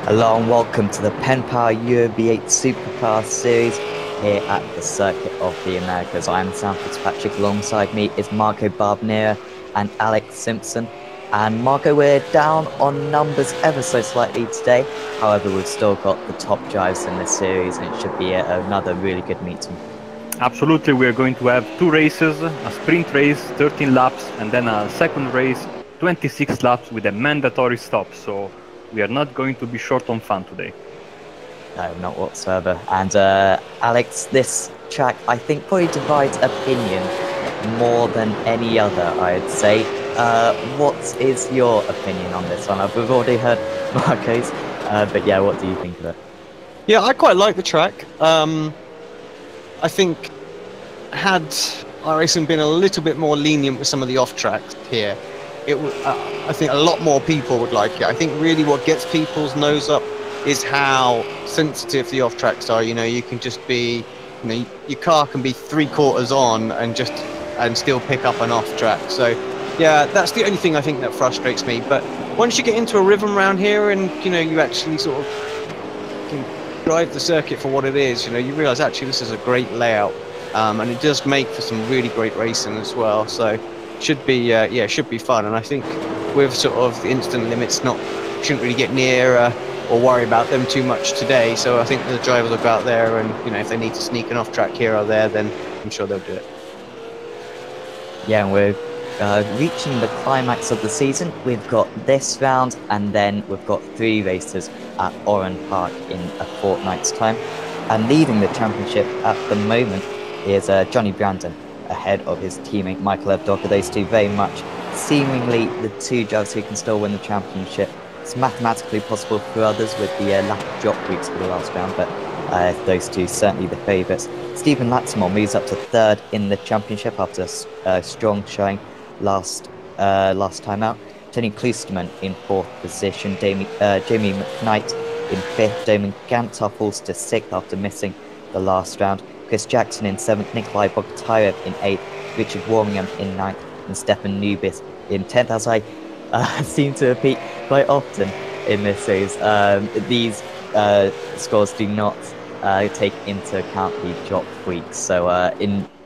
Hello and welcome to the PenPower UV8 Supercars series here at the Circuit of the Americas. I'm Sam Fitzpatrick. Alongside me is Marco Barbnera and Alex Simpson. And Marco, we're down on numbers ever so slightly today. However, we've still got the top drivers in this series and it should be another really good meeting. Absolutely, we are going to have two races, a sprint race, 13 laps, and then a second race, 26 laps with a mandatory stop. So we are not going to be short on fun today. No, not whatsoever. And Alex, this track I think probably divides opinion more than any other, I'd say. What is your opinion on this one? We've already heard Marco's, but yeah, what do you think of it? Yeah, I quite like the track. I think had iRacing been a little bit more lenient with some of the off tracks here, I think a lot more people would like it. I think really what gets people's nose up is how sensitive the off tracks are. You know, you can just be, your car can be 3/4 on and still pick up an off track. So yeah, that's the only thing I think that frustrates me. But once you get into a rhythm around here and you actually sort of can drive the circuit for what it is, you realize actually this is a great layout, and it does make for some really great racing as well. So should be should be fun. And I think with sort of the instant limits, shouldn't really get near or worry about them too much today. So I think the drivers will go out there and if they need to sneak an off track here or there, then I'm sure they'll do it. Yeah, and we're reaching the climax of the season. We've got this round, and then we've got 3 races at Oran Park in a fortnight's time. And leading the championship at the moment is Johnny Brandon, ahead of his teammate Michael Evdoka. Those two very much seemingly the 2 drivers who can still win the championship. It's mathematically possible for others with the lack of drop weeks for the last round, but those two certainly the favourites. Stephen Lattimore moves up to 3rd in the championship after a strong showing last time out. Tony Klosterman in 4th position. Jamie McKnight in 5th. Damon Gantar falls to 6th after missing the last round. Chris Jackson in 7th. Nikolai Bogotyrev in 8th. Richard Warmingham in 9th. And Stefan Nubis in 10th. As I seem to repeat quite often in this series, these scores do not take into account the drop weeks. So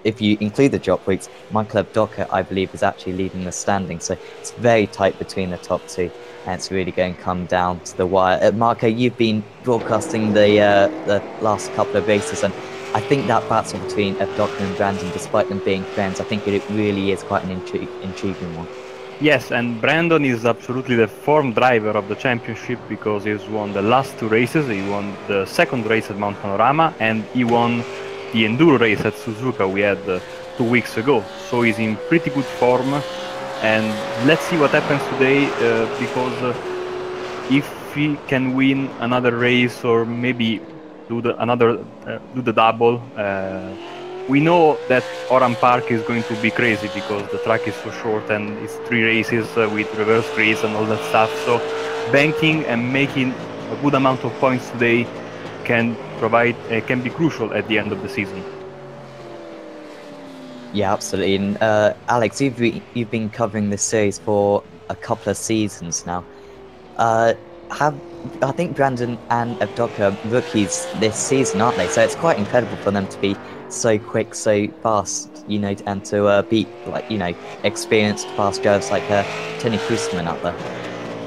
if you include the drop weeks, Michael Evdoka, I believe, is actually leading the standing. So it's very tight between the top 2, and it's really going to come down to the wire. Marco, you've been broadcasting the last couple of races, and I think that battle between Evdoka and Brandon, despite them being friends, I think it really is quite an intriguing one. Yes, and Brandon is absolutely the form driver of the championship because he's won the last 2 races. He won the second race at Mount Panorama, and he won the enduro race at Suzuka we had 2 weeks ago. So he's in pretty good form, and let's see what happens today, because if he can win another race or maybe do the double, we know that Oran Park is going to be crazy because the track is so short and it's 3 races with reverse grids and all that stuff. So banking and making a good amount of points today can be crucial at the end of the season. Yeah, absolutely. And Alex, you've been covering this series for a couple of seasons now. I think Brandon and Evdoka are rookies this season, aren't they? So it's quite incredible for them to be so quick, so fast, and to beat experienced fast drivers like Tony Klosterman out there.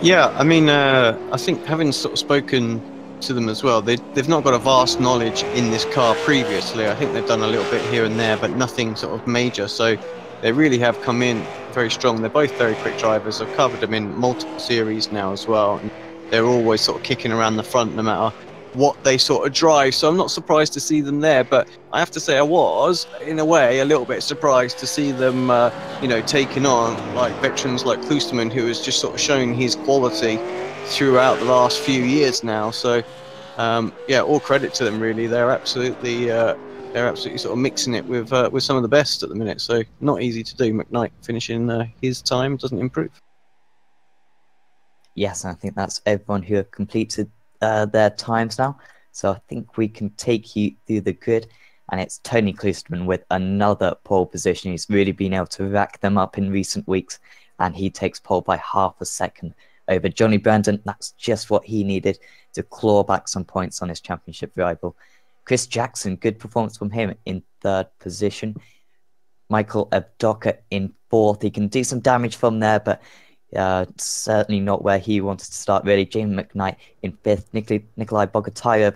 Yeah, I mean, I think having sort of spoken to them as well, they've not got a vast knowledge in this car previously. I think they've done a little bit here and there, but nothing sort of major. So they really have come in very strong. They're both very quick drivers. I've covered them in multiple series now as well. And they're always sort of kicking around the front no matter what they sort of drive. So I'm not surprised to see them there. But I have to say I was, in a way, a little bit surprised to see them, taking on like veterans like Klosterman, who has just sort of shown his quality throughout the last few years now. So all credit to them, really. They're absolutely sort of mixing it with some of the best at the minute. So not easy to do. McKnight finishing his time doesn't improve. Yes, I think that's everyone who have completed their times now. So I think we can take you through the grid, and it's Tony Klosterman with another pole position. He's really been able to rack them up in recent weeks, and he takes pole by half a second over Johnny Brandon. That's just what he needed to claw back some points on his championship rival. Chris Jackson, good performance from him in third position. Michael Abdoka in fourth. He can do some damage from there, but certainly not where he wanted to start, really. Jamie McKnight in fifth. Nikolai Bogotyrev,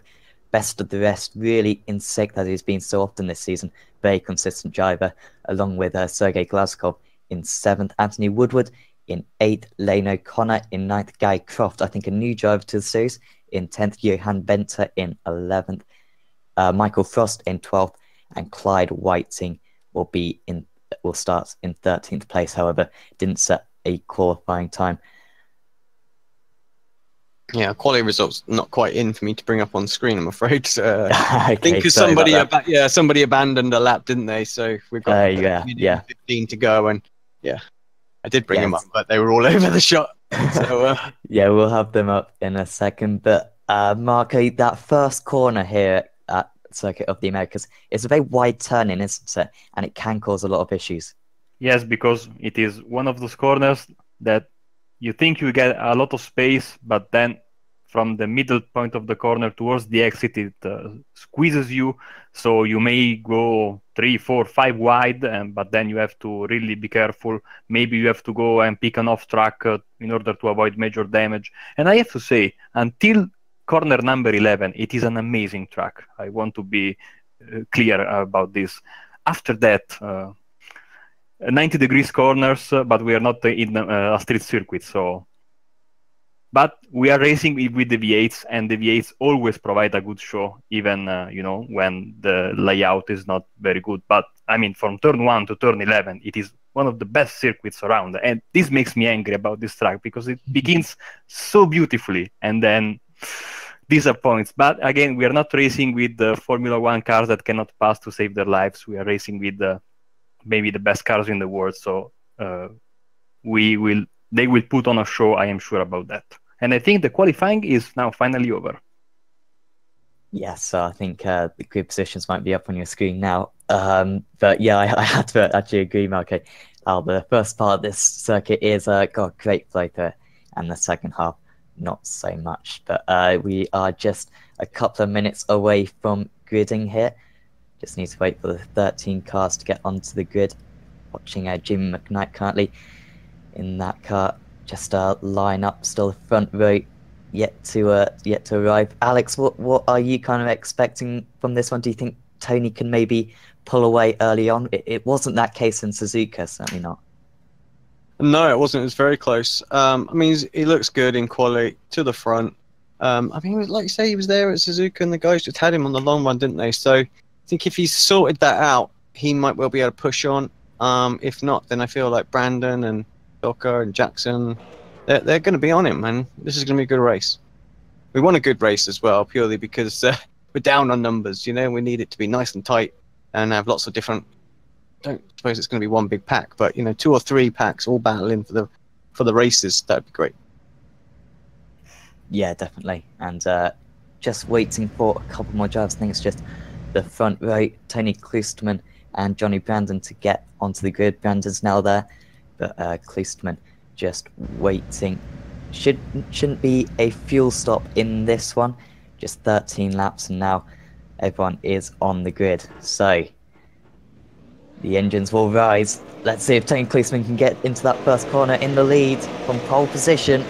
best of the rest. Really in sync that he's been so often this season. Very consistent driver, along with Sergei Glazkov in seventh. Anthony Woodward in eighth. Lane O'Connor in ninth. Guy Croft, I think a new driver to the series, in 10th. Johan Benter in 11th. Michael Frost in 12th. And Clyde Whiting will start in 13th place. However, didn't set a qualifying time. Yeah, quality results not quite in for me to bring up on screen, I'm afraid. Okay, I think because somebody abandoned a lap, didn't they? So we've got 15 to go, and I did bring them up, but they were all over the shot. So yeah, we'll have them up in a second. But Marco, that first corner here at Circuit of the Americas, it's a very wide turning, isn't it? And it can cause a lot of issues. Yes, because it is one of those corners that you think you get a lot of space, but then from the middle point of the corner towards the exit, it squeezes you. So you may go 3, 4, 5 wide, but then you have to really be careful. Maybe you have to go and pick an off track in order to avoid major damage. And I have to say, until corner number 11, it is an amazing track. I want to be clear about this. After that, 90 degrees corners, but we are not in a street circuit. But we are racing with the V8s, and the V8s always provide a good show, even when the layout is not very good. But I mean, from turn 1 to turn 11, it is one of the best circuits around, and this makes me angry about this track because it begins so beautifully and then disappoints. But again, we are not racing with the Formula One cars that cannot pass to save their lives. We are racing with maybe the best cars in the world, so they will put on a show. I am sure about that. And I think the qualifying is now finally over. Yes, so I think the grid positions might be up on your screen now. But yeah, I had to actually agree, Marco. The first part of this circuit is got great flow through it, and the second half, not so much. But we are just a couple of minutes away from gridding here. Just need to wait for the 13 cars to get onto the grid. Watching Jimmy McKnight currently in that car. Just line up, still the front row, yet to arrive. Alex, what are you kind of expecting from this one? Do you think Tony can maybe pull away early on? It wasn't that case in Suzuka, certainly not. No, it wasn't. It was very close. I mean, he looks good in quality to the front. I mean, like you say, he was there at Suzuka, and the guys just had him on the long run, didn't they? So I think if he's sorted that out, he might well be able to push on. If not, then I feel like Brandon and Docker and Jackson, they're going to be on him, and this is going to be a good race. We want a good race as well, purely because we're down on numbers. We need it to be nice and tight and have lots of different. Don't suppose it's going to be one big pack, but 2 or 3 packs all battling for the races. That'd be great. Yeah, definitely. And just waiting for a couple more drivers. I think it's just the front row, Tony Klosterman and Johnny Brandon to get onto the grid. Brandon's now there, but Klosterman just waiting. Shouldn't be a fuel stop in this one. Just 13 laps, and now everyone is on the grid. So the engines will rise. Let's see if Tony Klosterman can get into that first corner in the lead from pole position.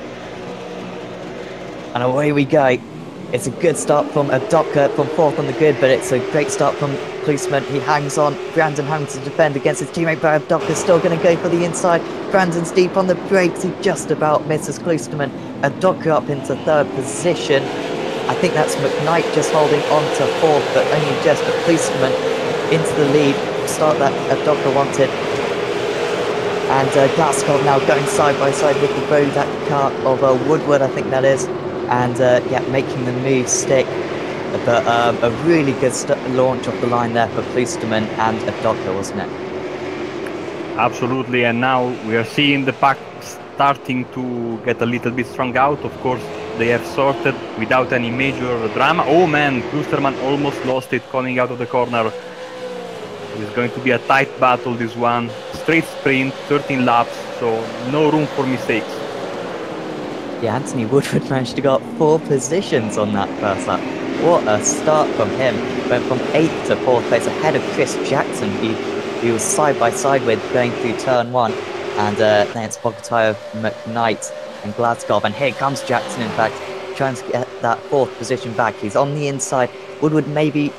And away we go. It's a good start from Abdoka from 4th on the grid, but it's a great start from Klosterman. He hangs on. Brandon having to defend against his teammate, but Abdoka's still going to go for the inside. Brandon's deep on the brakes. He just about misses Klosterman. Abdoka up into 3rd position. I think that's McKnight just holding on to 4th, but only just. But Klosterman into the lead. Start that Abdoka wanted. And Glaskov now going side by side with the Bodak car of Woodward, I think that is. And making the move stick. But a really good launch off the line there for Klosterman and Abdoka, wasn't it? Absolutely, and now we are seeing the pack starting to get a little bit strung out. Of course, they have sorted without any major drama. Oh man, Klosterman almost lost it coming out of the corner. It's going to be a tight battle, this one. Straight sprint, 13 laps, so no room for mistakes. Yeah, Anthony Woodward managed to go up 4 positions on that first lap. What a start from him. Went from 8th to 4th place ahead of Chris Jackson, who was side by side with going through turn 1. And then it's Bogatire, McKnight and Glasgow. And here comes Jackson, in fact, trying to get that 4th position back. He's on the inside. Woodward maybe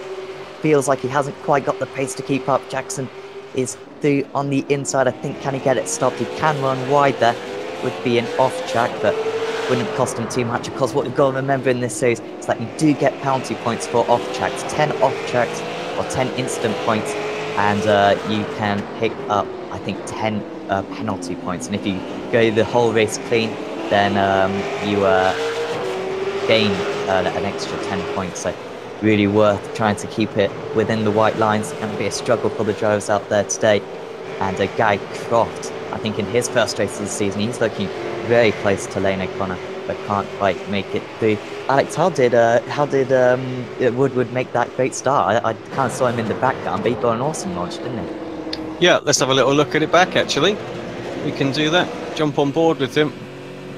feels like he hasn't quite got the pace to keep up. Jackson is through on the inside. I think, can he get it stopped? He can run wide there. Would be an off track, but wouldn't cost him too much, because what we've got to remember in this series is that you do get penalty points for off tracks. 10 off tracks or 10 instant points, and you can pick up, I think, 10 penalty points. And if you go the whole race clean, then you gain an extra 10 points. So really worth trying to keep it within the white lines. It's going to be a struggle for the drivers out there today. And Guy Croft, I think in his first race of the season, he's looking very close to Lane O'Connor, but can't quite make it through. Alex, how did Woodward make that great start? I kind of saw him in the background, but he got an awesome launch, didn't he? Yeah, let's have a little look at it back, actually. We can do that. Jump on board with him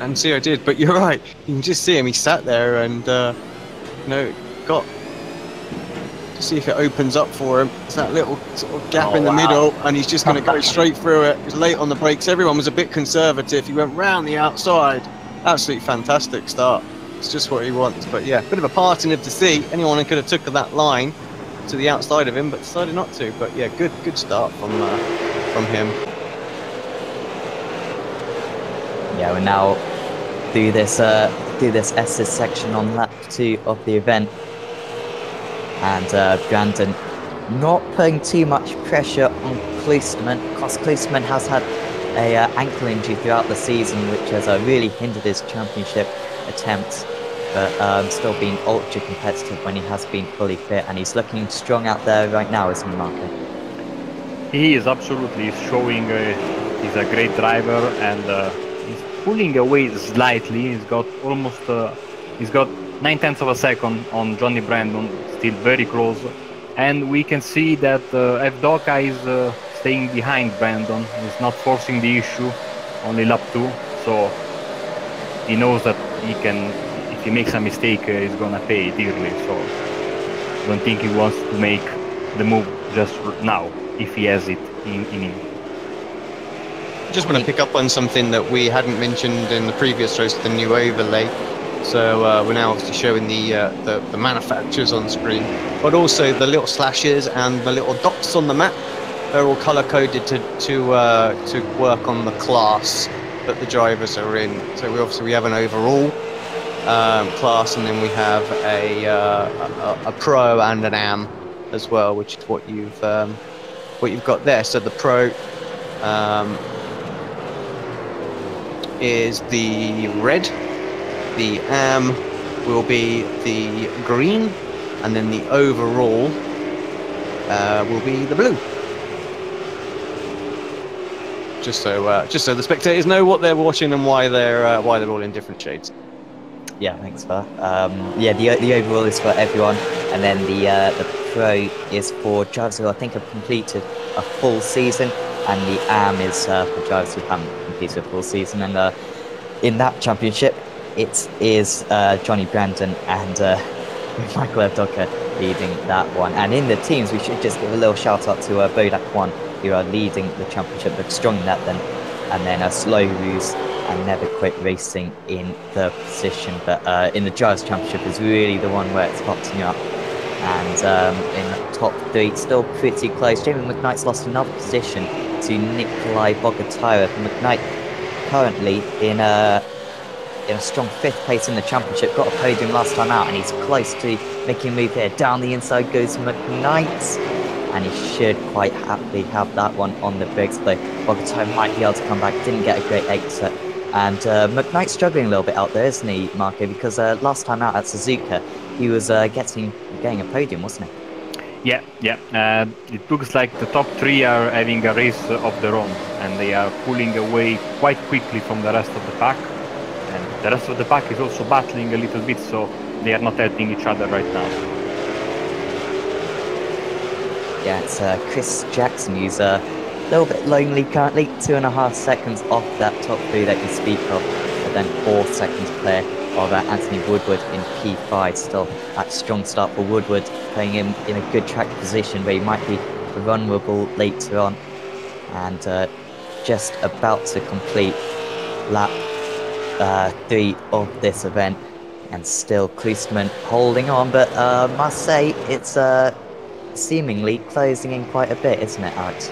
and see how he did. But you're right, you can just see him. He sat there and, got to see if it opens up for him. It's that little sort of gap in the middle, and he's just going to go straight through it. He's late on the brakes. Everyone was a bit conservative. He went round the outside. Absolutely fantastic start. It's just what he wants. But yeah, bit of a parting of the sea. Anyone could have took that line to the outside of him, but decided not to. But yeah, good start from him. Yeah, we're now do this S's section on lap 2 of the event. And Brandon not putting too much pressure on Klosterman, because Klosterman has had a ankle injury throughout the season, which has really hindered his championship attempts, but still being ultra competitive when he has been fully fit, and he's looking strong out there right now, isn't he, Marco? He is absolutely showing he's a great driver, and he's pulling away slightly. He's got almost he's got 9/10 of a second on Johnny Brandon, still very close, and we can see that Evdoka is staying behind Brandon. He's not forcing the issue, only lap 2, so he knows that he can, if he makes a mistake, he's gonna pay dearly. So I don't think he wants to make the move just now, if he has it in him. Just want to pick up on something that we hadn't mentioned in the previous race, the new overlay. So we're now obviously showing the manufacturers on screen, but also the little slashes and the little dots on the map. They're all color coded to work on the class that the drivers are in. So we have an overall class, and then we have a pro and an AM as well, which is what you've got there. So the pro is the red. The AM will be the green, and then the overall will be the blue. Just so the spectators know what they're watching and why they're all in different shades. Yeah, thanks for yeah, the overall is for everyone, and then the pro is for drivers who I think have completed a full season, and the AM is for drivers who haven't completed a full season. And in that championship, it is Johnny Brandon and Michael Evdoka leading that one. And in the teams, we should just give a little shout out to Bodak One, who are leading the championship, but strong in that then. And then Slow Ruse and Never Quit Racing in third position. But in the Drivers' Championship is really the one where it's boxing up. And in the top 3, still pretty close. Jamie McKnight's lost another position to Nikolai Bogatire. McKnight currently in a strong 5th place in the championship, got a podium last time out, and he's close to making a move here. Down the inside goes McKnight, and he should quite happily have that one on the brakes, though Bogatire might be able to come back. Didn't get a great exit, and McKnight's struggling a little bit out there, isn't he, Marco? Because last time out at Suzuka, he was getting a podium, wasn't he? Yeah. It looks like the top 3 are having a race of their own, and they are pulling away quite quickly from the rest of the pack. And the rest of the pack is also battling a little bit, so they are not helping each other right now. Yeah, it's Chris Jackson, who's a little bit lonely currently, 2.5 seconds off that top 3 that you speak of. but then 4 seconds clear of Anthony Woodward in P5. Still, that strong start for Woodward, putting him in a good track position where he might be vulnerable later on. And just about to complete lap 3 of this event, and still Klostermann holding on, but must say it's seemingly closing in quite a bit, isn't it, Alex?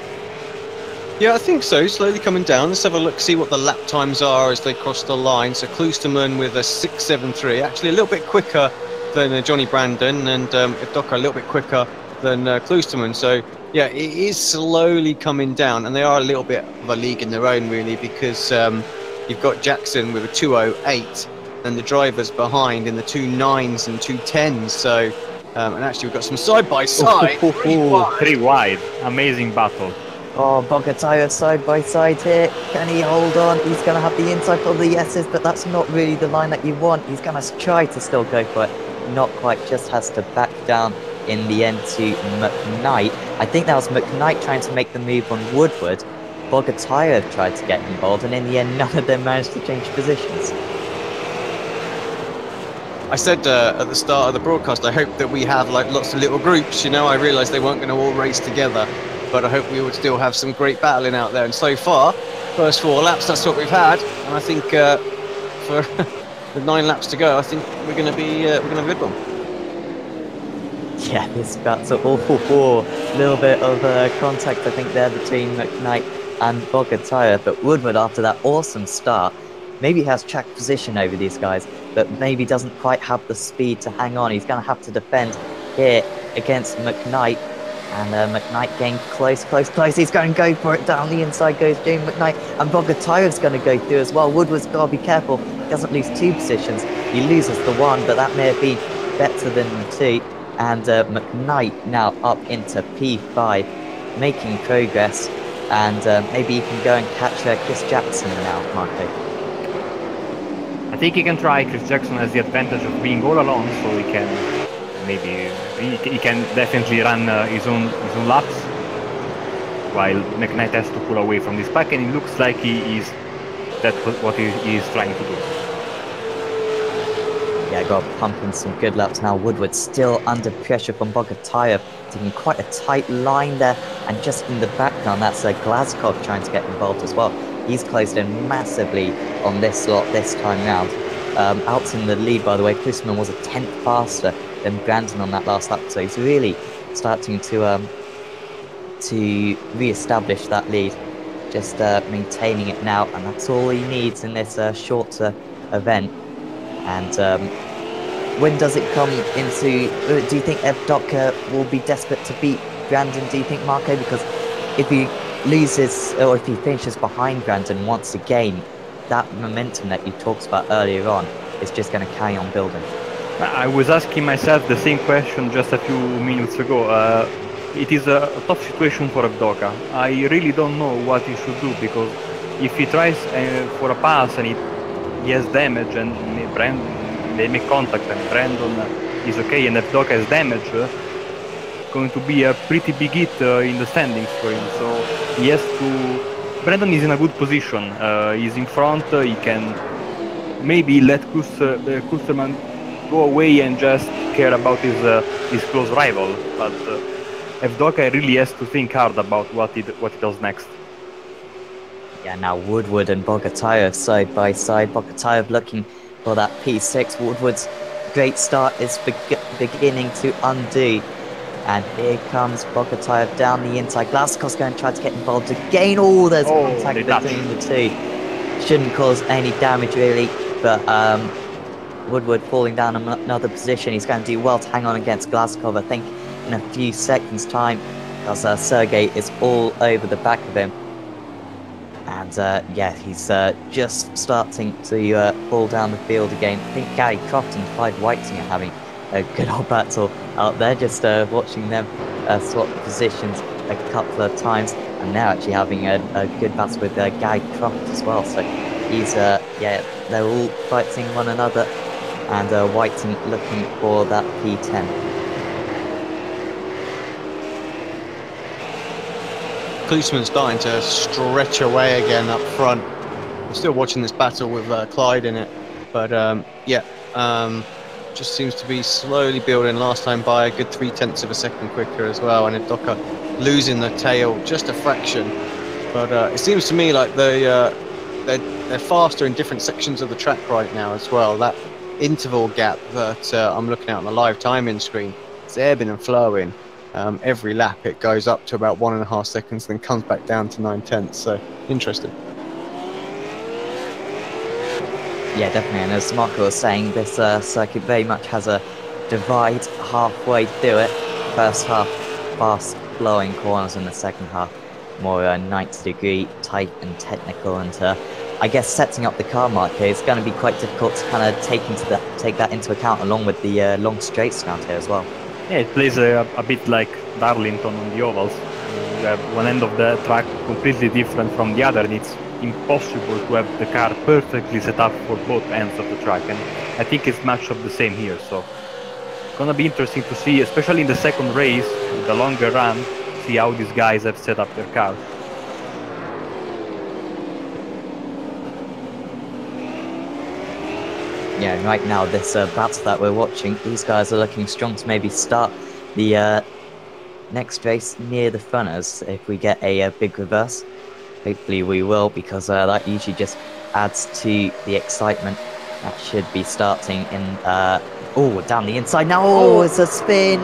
Yeah, I think so. Slowly coming down. Let's have a look, see what the lap times are as they cross the line. So Klostermann with a 6.73, actually a little bit quicker than Johnny Brandon, and Evdoka a little bit quicker than Klostermann. So yeah, it is slowly coming down, and they are a little bit of a league in their own, really, because you've got Jackson with a 2.08, and the drivers behind in the 2.9s and 2.10s. So and actually we've got some side by side. 3 wide, amazing battle. Oh, Bogataya side by side here. Can he hold on? He's going to have the inside for the yeses, but that's not really the line that you want. He's going to try to still go for it. Not quite, just has to back down in the end to McKnight. I think that was McKnight trying to make the move on Woodward. Bogataya tried to get involved, and in the end, none of them managed to change positions. I said at the start of the broadcast, I hope that we have like lots of little groups. You know, I realised they weren't going to all race together, but I hope we would still have some great battling out there. And so far, first 4 laps, that's what we've had. And I think for the 9 laps to go, I think we're going to be a good one. Yeah, this battle, a little bit of contact, I think, there between McKnight and Bogataya. But Woodward, after that awesome start, maybe has track position over these guys, but maybe doesn't quite have the speed to hang on. He's going to have to defend here against McKnight. And McKnight getting close. He's going to go for it. Down the inside goes James McKnight. And Bogataya's going to go through as well. Woodward's got to be careful. He doesn't lose 2 positions. He loses the 1, but that may have been better than the 2. And McKnight now up into P5, making progress. And maybe he can go and catch Chris Jackson now, Marco. I think he can try. Chris Jackson has the advantage of being all alone, so he can maybe he can definitely run his own laps, while McKnight has to pull away from this pack, and it looks like that's what he is trying to do. Yeah, got pumping some good laps now. Woodward still under pressure from Bogataya, taking quite a tight line there, and just in the background, that's Glazkov trying to get involved as well. He's closed in massively on this slot this time round. Out in the lead, by the way, Klostermann was a 10th faster than Brandon on that last lap, so he's really starting to re-establish that lead. Just maintaining it now, and that's all he needs in this shorter event. And when does it come into... do you think Evdoka will be desperate to beat Brandon, do you think, Marco? Because if he loses, or if he finishes behind Brandon once again, that momentum that you talked about earlier on is just going to carry on building. I was asking myself the same question just a few minutes ago. It is a tough situation for Evdoka. I really don't know what he should do, because if he tries for a pass and he has damage, and they make contact and Brandon is okay and Evdoka has damage, going to be a pretty big hit in the standings for him. So he has to... Brandon is in a good position. He's in front. He can maybe let Klostermann go away and just care about his close rival. But Evdoka really has to think hard about what he does next. Yeah, now Woodward and Bogataya side by side. Bogataya looking for that P6. Woodward's great start is beginning to undo. And here comes Bogataya down the inside. Glaskov's going to try to get involved again. Oh, there's contact between the two. Shouldn't cause any damage, really. But Woodward falling down in another position. He's going to do well to hang on against Glazkov, I think, in a few seconds' time. Because Sergey is all over the back of him. And yeah, he's just starting to fall down the field again. I think Gary Croft and Clyde Whiting are having a good old battle out there, just watching them swap positions a couple of times, and they're actually having a good battle with Gary Croft as well. So he's yeah, they're all fighting one another, and Whiting looking for that P10. Klostermann's starting to stretch away again up front. still watching this battle with Clyde in it, but just seems to be slowly building. Last time by a good 0.3 of a second quicker as well, and Docker losing the tail just a fraction. But it seems to me like they're faster in different sections of the track right now as well. That interval gap that I'm looking at on the live timing screen, it's ebbing and flowing. Every lap it goes up to about 1.5 seconds, then comes back down to 0.9. So interesting. Yeah, definitely. And as Marco was saying, this circuit very much has a divide halfway through it. First half, fast flowing corners, in the second half, more 90-degree, tight and technical. And I guess setting up the car marker is going to be quite difficult to kind of take that into account, along with the long straights around here as well. Yeah, it plays a bit like Darlington on the ovals. You have one end of the track completely different from the other, and it's impossible to have the car perfectly set up for both ends of the track, and I think it's much of the same here. So it's gonna be interesting to see, especially in the second race with the longer run, see how these guys have set up their car. Yeah, right now this battle that we're watching, these guys are looking strong to maybe start the next race near the fronters if we get a big reverse. Hopefully we will, because that usually just adds to the excitement. That should be starting in down the inside now. Oh, it's a spin.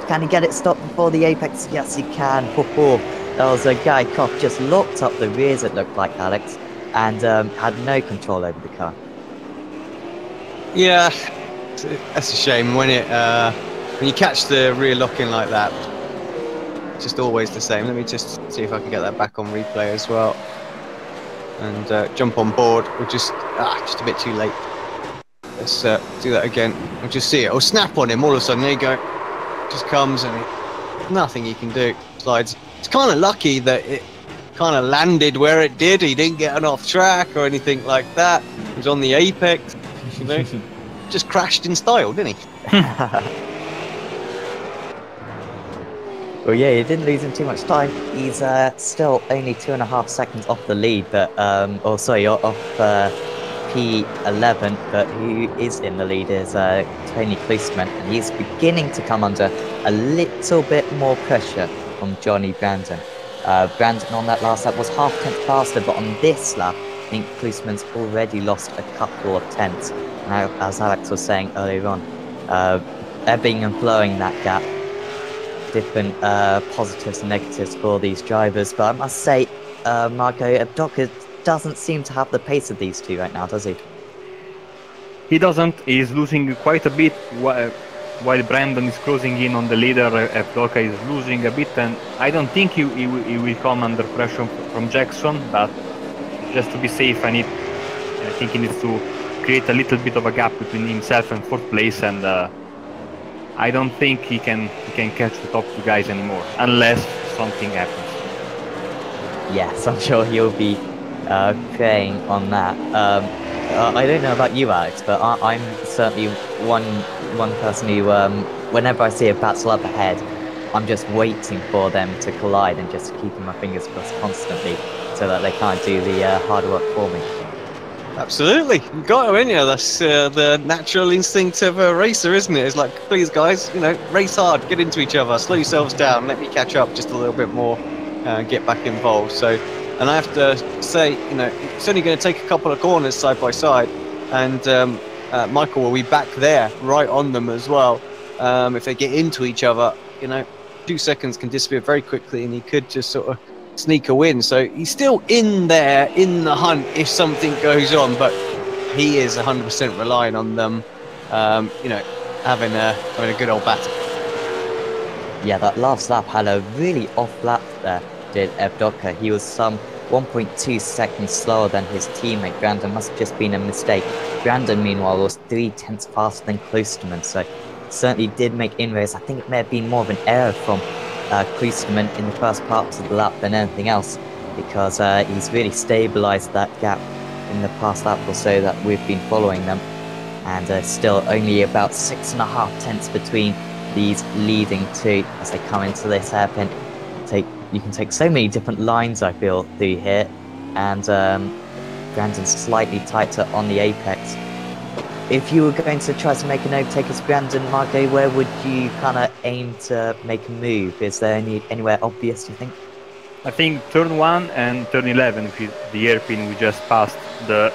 Can he get it stopped before the apex? Yes, he can. That was a guy Koch just locked up the rears, it looked like, Alex, and had no control over the car. Yeah, that's a shame when you catch the rear lock-in like that. It's just always the same. Let me just see if I can get that back on replay as well, and jump on board. We're just a bit too late. Let's do that again. We'll just see it. I'll snap on him all of a sudden. There you go. Just comes and nothing he can do. Slides. It's kind of lucky that it kind of landed where it did. He didn't get an off track or anything like that. He was on the apex. You know, just crashed in style, didn't he? Well, yeah, he didn't lose him too much time. He's still only 2.5 seconds off the lead, but off P11. But who is in the lead is Tony Klosterman, and he's beginning to come under a little bit more pressure from Johnny Brandon. Brandon on that last lap was 0.5 tenth faster, but on this lap, I think Klosterman's already lost a couple of tenths. Now, as Alex was saying earlier on, ebbing and flowing that gap. Different positives and negatives for these drivers, but I must say, Marco, Docker doesn't seem to have the pace of these two right now, does he? He doesn't. He's losing quite a bit while Brandon is closing in on the leader. Docker is losing a bit, and I don't think he will come under pressure from Jackson, but just to be safe, I think he needs to create a little bit of a gap between himself and fourth place, and I don't think he can catch the top two guys anymore, unless something happens. Yes, I'm sure he'll be preying on that. I don't know about you, Alex, but I'm certainly one person who, whenever I see a battle up ahead, I'm just waiting for them to collide and just keeping my fingers crossed constantly so that they can't do the hard work for me. Absolutely, you got to, ain't you? That's the natural instinct of a racer, isn't it? It's like, please, guys, race hard, get into each other, slow yourselves down, let me catch up just a little bit more, get back involved. So, and I have to say, it's only going to take a couple of corners side by side, and Michael will be back there, right on them as well. If they get into each other, 2 seconds can disappear very quickly, and he could just sort of sneak a win. So he's still in there in the hunt if something goes on, but he is 100% relying on them having a good old battle. Yeah, that last lap had a really off lap there, did Evdoka. He was some 1.2 seconds slower than his teammate. Brandon must have just been a mistake. Brandon, meanwhile, was 0.3 tenths faster than Klosterman, so certainly did make inroads. I think it may have been more of an error from Klosterman in the first parts of the lap than anything else, because he's really stabilised that gap in the past lap or so that we've been following them, and still only about 6.5 tenths between these leading two as they come into this hairpin. You can take so many different lines, I feel, through here, and Brandon's slightly tighter on the apex. If you were going to try to make an overtake as Brandon, Marco, where would you kind of aim to make a move? Is there anywhere obvious, do you think? I think turn 1 and turn 11, which is the hairpin we just passed, the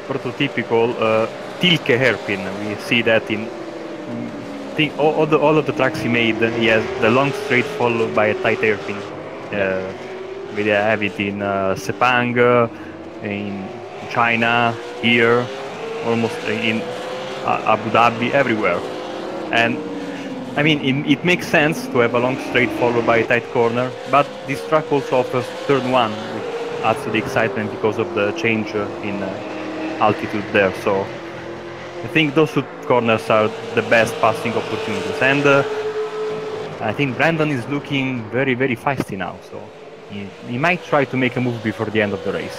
prototypical Tilke hairpin. We see that in all of the tracks he made. He has the long straight followed by a tight hairpin. We have it in Sepang, in China, here, almost in Abu Dhabi, everywhere. And I mean, it makes sense to have a long straight followed by a tight corner, but this track also offers turn 1, which adds to the excitement because of the change in altitude there. So I think those two corners are the best passing opportunities. And I think Brandon is looking very, very feisty now. So he might try to make a move before the end of the race.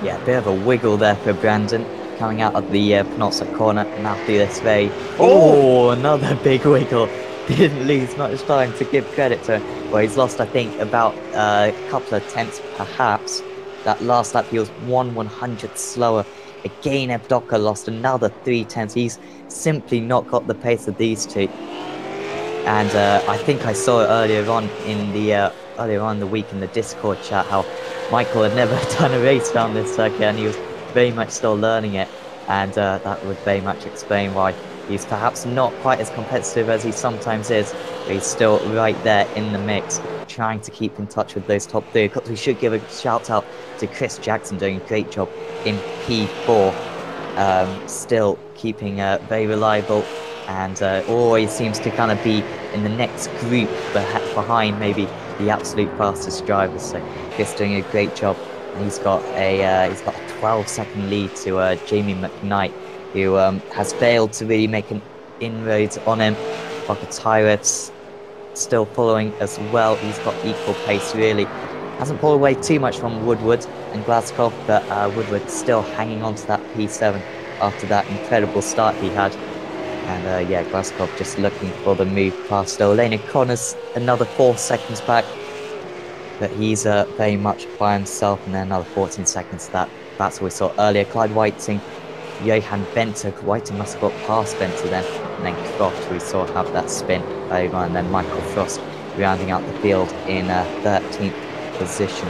Yeah, a bit of a wiggle there for Brandon. Coming out of the penultimate corner, now through this way. Oh, another big wiggle. Didn't lose much time to give credit to him. Well, he's lost, I think, about a couple of tenths, perhaps. That last lap, he was 1/100th slower. Again, Evdoka lost another 3 tenths. He's simply not got the pace of these two. And I think I saw it earlier on in the week in the Discord chat how Michael had never done a race down this circuit, and he was very much still learning it, and that would very much explain why he's perhaps not quite as competitive as he sometimes is, but he's still right there in the mix, trying to keep in touch with those top 3. Because we should give a shout out to Chris Jackson doing a great job in P4, still keeping very reliable, and always seems to kind of be in the next group behind maybe the absolute fastest drivers. So Chris doing a great job. He's got a 12-second lead to Jamie McKnight, who has failed to really make an inroads on him. Bakatairet's still following as well. He's got equal pace, really. Hasn't pulled away too much from Woodward and Glasgow, but Woodward still hanging on to that P7 after that incredible start he had. And yeah, Glasgow just looking for the move past Elena Connors, another 4 seconds back. But he's very much by himself, and then another 14 seconds to that. That's what we saw earlier. Clyde Whiting, Johan Venter. Whiting must have got past Venter then. And then Croft, we saw have that spin over. And then Michael Frost rounding out the field in 13th position.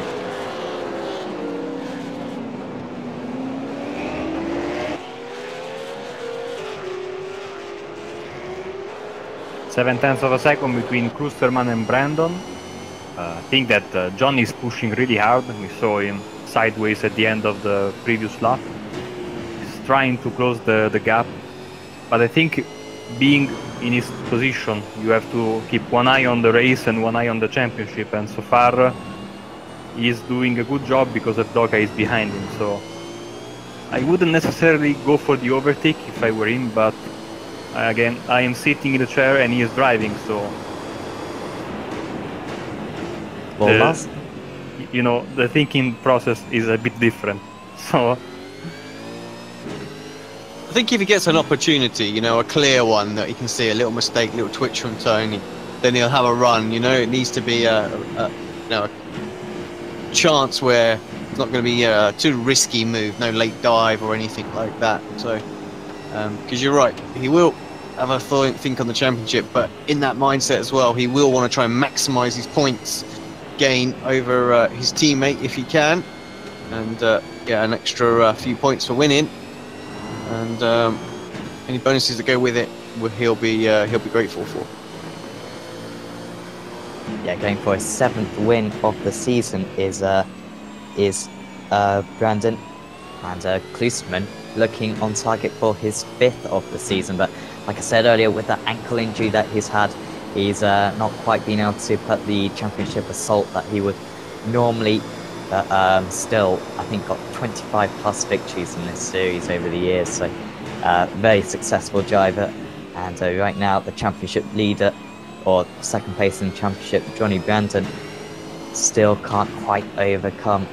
Seven-tenths of a second between Klusterman and Brandon. I think that John is pushing really hard. We saw him sideways at the end of the previous lap. He's trying to close the gap. But I think being in his position, you have to keep one eye on the race and one eye on the championship. And so far, he's doing a good job because Evdoka is behind him. So I wouldn't necessarily go for the overtake if I were him, but again, I am sitting in the chair and he is driving, so the thinking process is a bit different. So I think if he gets an opportunity, a clear one that he can see, a little mistake, little twitch from Tony, then he'll have a run. It needs to be a chance where it's not going to be a too risky move, no late dive or anything like that. So, because you're right, he will have a think on the championship, but in that mindset as well, he will want to try and maximise his points gain over his teammate if he can, and an extra few points for winning, and any bonuses that go with it, he'll be grateful for. Yeah, going for his 7th win of the season is Brandon, and Klusterman looking on target for his 5th of the season, but like I said earlier, with that ankle injury that he's had, he's not quite been able to put the championship assault that he would normally. Still, I think got 25 plus victories in this series over the years. So, very successful driver. And right now, the championship leader, or second place in the championship, Johnny Brandon, still can't quite overcome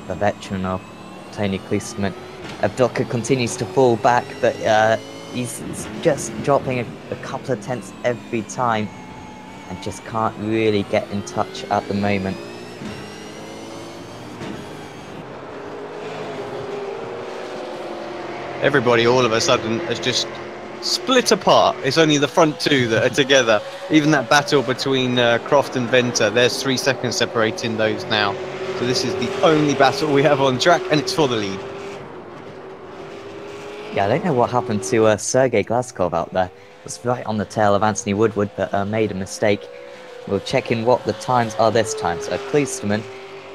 the veteran of Tony Klusterman. Evdoka continues to fall back, but he's just dropping a couple of tenths every time and just can't really get in touch at the moment. everybody all of a sudden has just split apart. It's only the front two that are together. Even that battle between Croft and Venter, there's 3 seconds separating those now. So this is the only battle we have on track, and it's for the lead. Yeah, I don't know what happened to Sergei Glazkov out there. Was right on the tail of Anthony Woodward, but made a mistake. We'll check in what the times are this time. So Klosterman,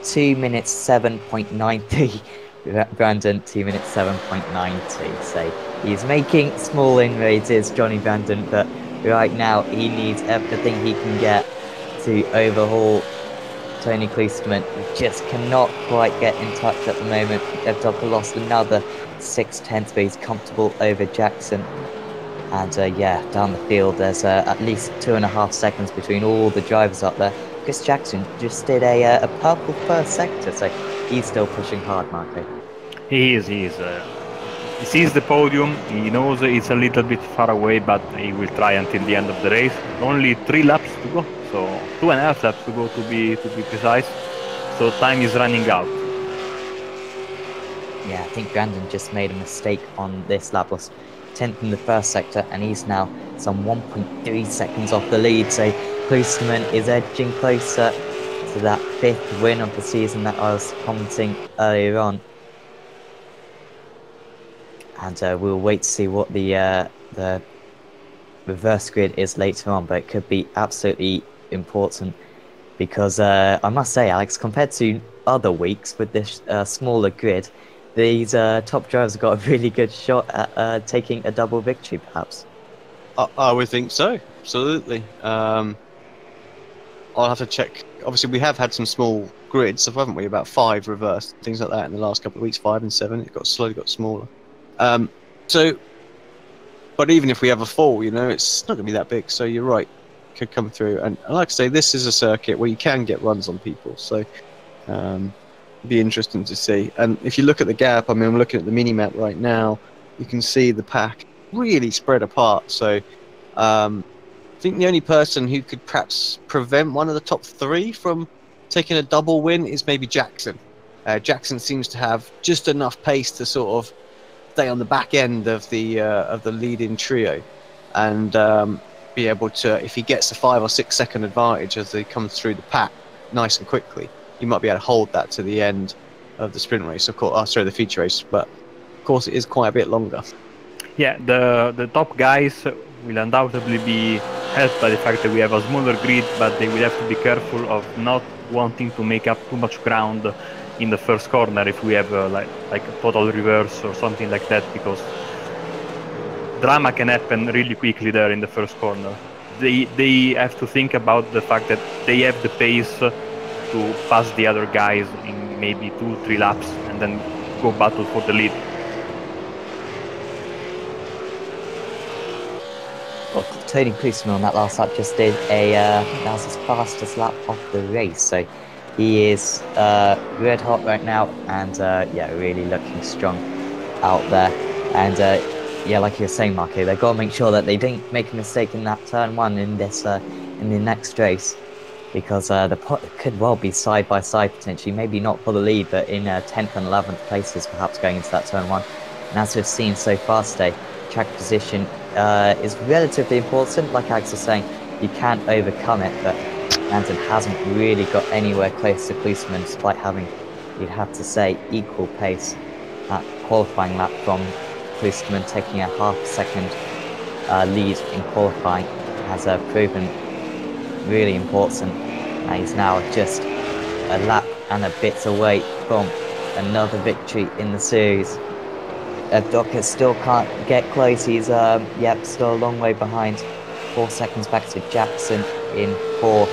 2 minutes 7.93. Brandon, 2 minutes 7.92. So he's making small inroads, is Johnny Brandon, but right now he needs everything he can get to overhaul Tony Klosterman. He just cannot quite get in touch at the moment. Evdoka lost another 6/10, but he's comfortable over Jackson. And yeah, down the field, there's at least 2.5 seconds between all the drivers up there. Chris Jackson just did a purple first sector, so he's still pushing hard, Marco. He is. He sees the podium. He knows it's a little bit far away, but he will try until the end of the race. Only 3 laps to go, so 2.5 laps to go to be precise. So time is running out. Yeah, I think Brandon just made a mistake on this lap. Was 10th in the first sector, and he's now some 1.3 seconds off the lead. So Klosterman is edging closer to that 5th win of the season that I was commenting earlier on. And we'll wait to see what the reverse grid is later on, but it could be absolutely important because I must say, Alex, compared to other weeks with this smaller grid, these top drivers have got a really good shot at taking a double victory, perhaps. I would think so, absolutely. I'll have to check. Obviously, we have had some small grids, haven't we? About 5 reversed, things like that in the last couple of weeks, 5 and 7. It got slowly got smaller. But even if we have a fall, it's not going to be that big. So you're right, could come through. And like I say, this is a circuit where you can get runs on people. So be interesting to see. And if you look at the gap, I mean, I'm looking at the mini map right now. You can see the pack really spread apart. So I think the only person who could perhaps prevent one of the top 3 from taking a double win is maybe Jackson. Jackson seems to have just enough pace to sort of stay on the back end of the leading trio, and be able to, if he gets a 5 or 6 second advantage as he comes through the pack nice and quickly, you might be able to hold that to the end of the sprint race. Of course, sorry, the feature race, but of course it is quite a bit longer. Yeah, the top guys will undoubtedly be helped by the fact that we have a smaller grid, but they will have to be careful of not wanting to make up too much ground in the first corner if we have like a total reverse or something like that, because drama can happen really quickly there in the first corner. They have to think about the fact that they have the pace to pass the other guys in maybe 2-3 laps and then go battle for the lead. Well, Tony Klosterman on that last lap just did that was his fastest lap of the race, so he is red hot right now, and yeah, really looking strong out there. And yeah, like you were saying, Marco, they've got to make sure that they didn't make a mistake in that turn 1 in this in the next race, because the could well be side by side potentially, maybe not for the lead, but in 10th and 11th places perhaps going into that turn 1. And as we've seen so far today, track position is relatively important. Like Alex was saying, you can't overcome it, but Brandon hasn't really got anywhere close to Klosterman, despite having, you'd have to say, equal pace at qualifying lap from Klosterman, taking a half second lead in qualifying has proven really important. He's now just a lap and a bit away from another victory in the series. Evdoka still can't get close. He's yep, still a long way behind. 4 seconds back to Jackson in 4th.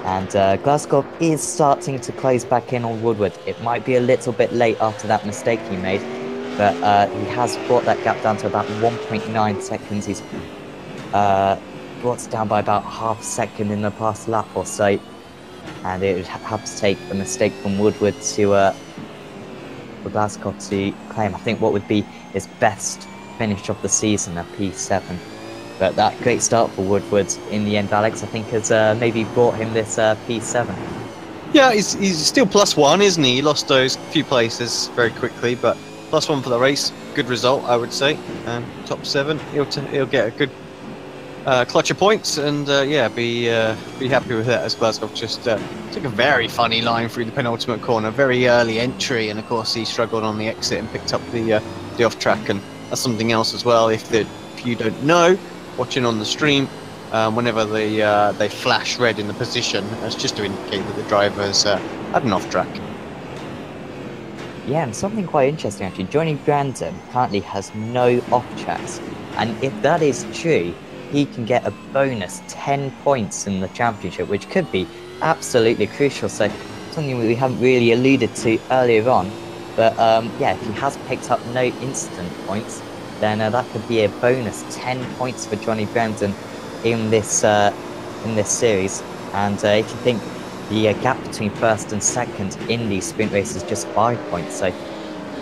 And Glazkov is starting to close back in on Woodward. It might be a little bit late after that mistake he made, but he has brought that gap down to about 1.9 seconds. He's brought it down by about half a second in the past lap or so. And it would have to take a mistake from Woodward to for Glazkov to claim, I think, what would be his best finish of the season, a P7. But that great start for Woodward in the end, Alex, I think has maybe brought him this P7. Yeah, he's still +1, isn't he? He lost those few places very quickly, but +1 for the race. Good result, I would say. Top 7. He'll get a good clutch of points, and yeah, be happy with that, as Glasgow just took a very funny line through the penultimate corner, very early entry, and of course he struggled on the exit and picked up the off track, and that's something else as well. If you don't know, watching on the stream, whenever they flash red in the position, that's just to indicate that the driver's had an off track. Yeah, and something quite interesting actually, Johnny Brandon currently has no off tracks, and if that is true, he can get a bonus 10 points in the championship, which could be absolutely crucial. So something we haven't really alluded to earlier on, but yeah, if he has picked up no instant points, then that could be a bonus 10 points for Johnny Brandon in this series. And if you think the gap between first and second in these sprint races is just 5 points, so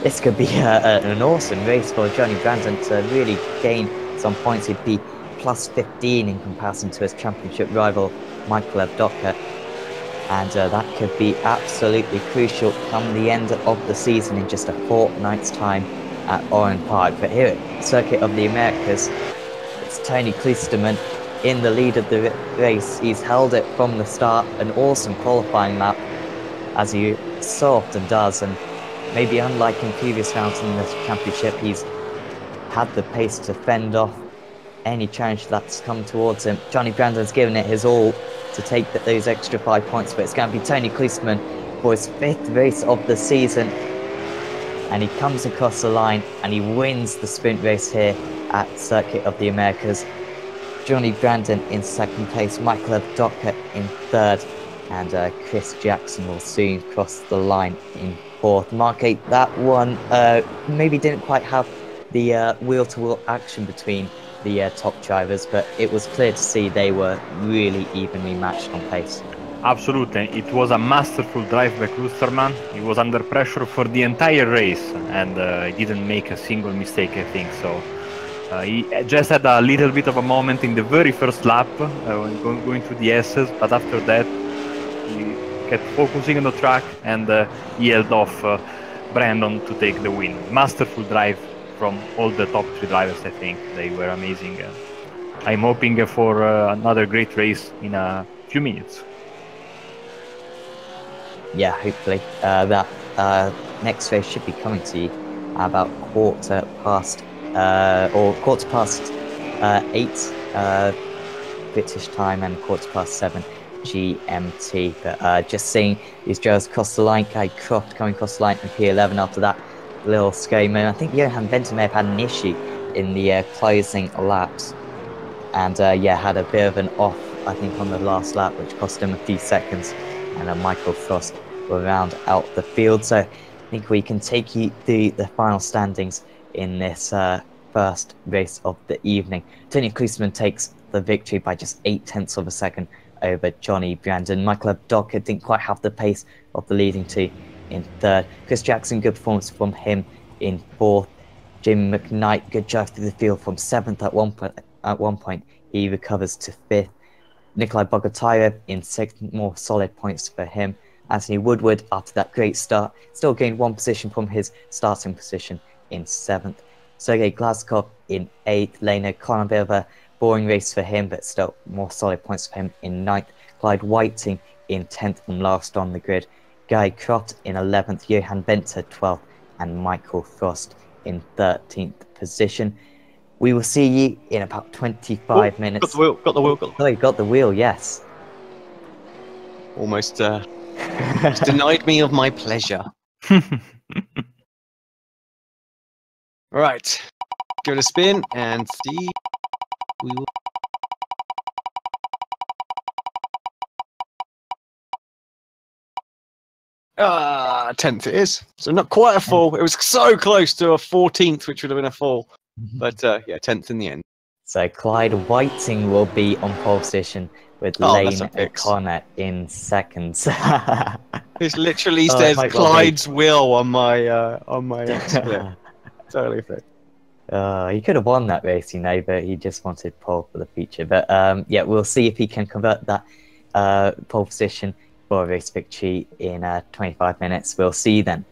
this could be an awesome race for Johnny Brandon to really gain some points. He'd be +15 in comparison to his championship rival Michael Evdoka, and that could be absolutely crucial come the end of the season in just a fortnight's time at Oran Park. But here at Circuit of the Americas, it's Tony Klisterman in the lead of the race. He's held it from the start, an awesome qualifying lap, as he so often does, and maybe unlike in previous rounds in this championship, he's had the pace to fend off any challenge that's come towards him. Johnny Brandon's given it his all to take those extra 5 points, but it's going to be Tony Klisterman for his 5th race of the season, and he comes across the line and he wins the sprint race here at Circuit of the Americas. Johnny Brandon in 2nd place, Michael Evdoka in 3rd, and Chris Jackson will soon cross the line in 4th. Mark, that one maybe didn't quite have the wheel-to-wheel action between the top drivers, but it was clear to see they were really evenly matched on pace. Absolutely, it was a masterful drive by Klusterman. He was under pressure for the entire race, and he didn't make a single mistake, I think. So he just had a little bit of a moment in the very first lap when going through the S's, but after that he kept focusing on the track, and he held off Brandon to take the win. Masterful drive from all the top 3 drivers. I think they were amazing. I'm hoping for another great race in a few minutes. Yeah, hopefully. That next race should be coming to you about quarter past 8 British time and 7:15 GMT. But just seeing these drivers cross the line, Guy Croft coming across the line in P11 after that little scary moment. I think Johan Venter may have had an issue in the closing laps, and yeah, had a bit of an off, I think, on the last lap, which cost him a few seconds, and Michael Frost will round out the field. So I think we can take you through the final standings in this first race of the evening. Tony Klisterman takes the victory by just 0.8 of a second over Johnny Brandon. Michael Evdoka didn't quite have the pace of the leading 2 in 3rd. Chris Jackson, good performance from him in 4th. Jim McKnight, good drive through the field from 7th at one point. He recovers to 5th. Nikolai Bogotyrev in 6th, more solid points for him. Anthony Woodward, after that great start, still gained 1 position from his starting position in 7th. Sergei Glazkov in 8th. Leno O'Connor, a bit of a boring race for him, but still more solid points for him in 9th. Clyde Whiting in 10th from last on the grid. Guy Croft in 11th. Johan Venter 12th. And Michael Frost in 13th position. We will see you in about 25 minutes. Got the wheel, got the wheel. Oh, you got the wheel, yes. Almost denied me of my pleasure. Right, give it a spin and see. We will. 10th it is. So not quite a full. It was so close to a 14th, which would have been a full. But yeah, 10th in the end. So Clyde Whiting will be on pole position with Lane O'Connor in 2nd. It literally says Clyde's will on my split. Totally fit. He could have won that race, you know, but he just wanted pole for the future. But yeah, we'll see if he can convert that pole position for a race victory in 25 minutes. We'll see you then.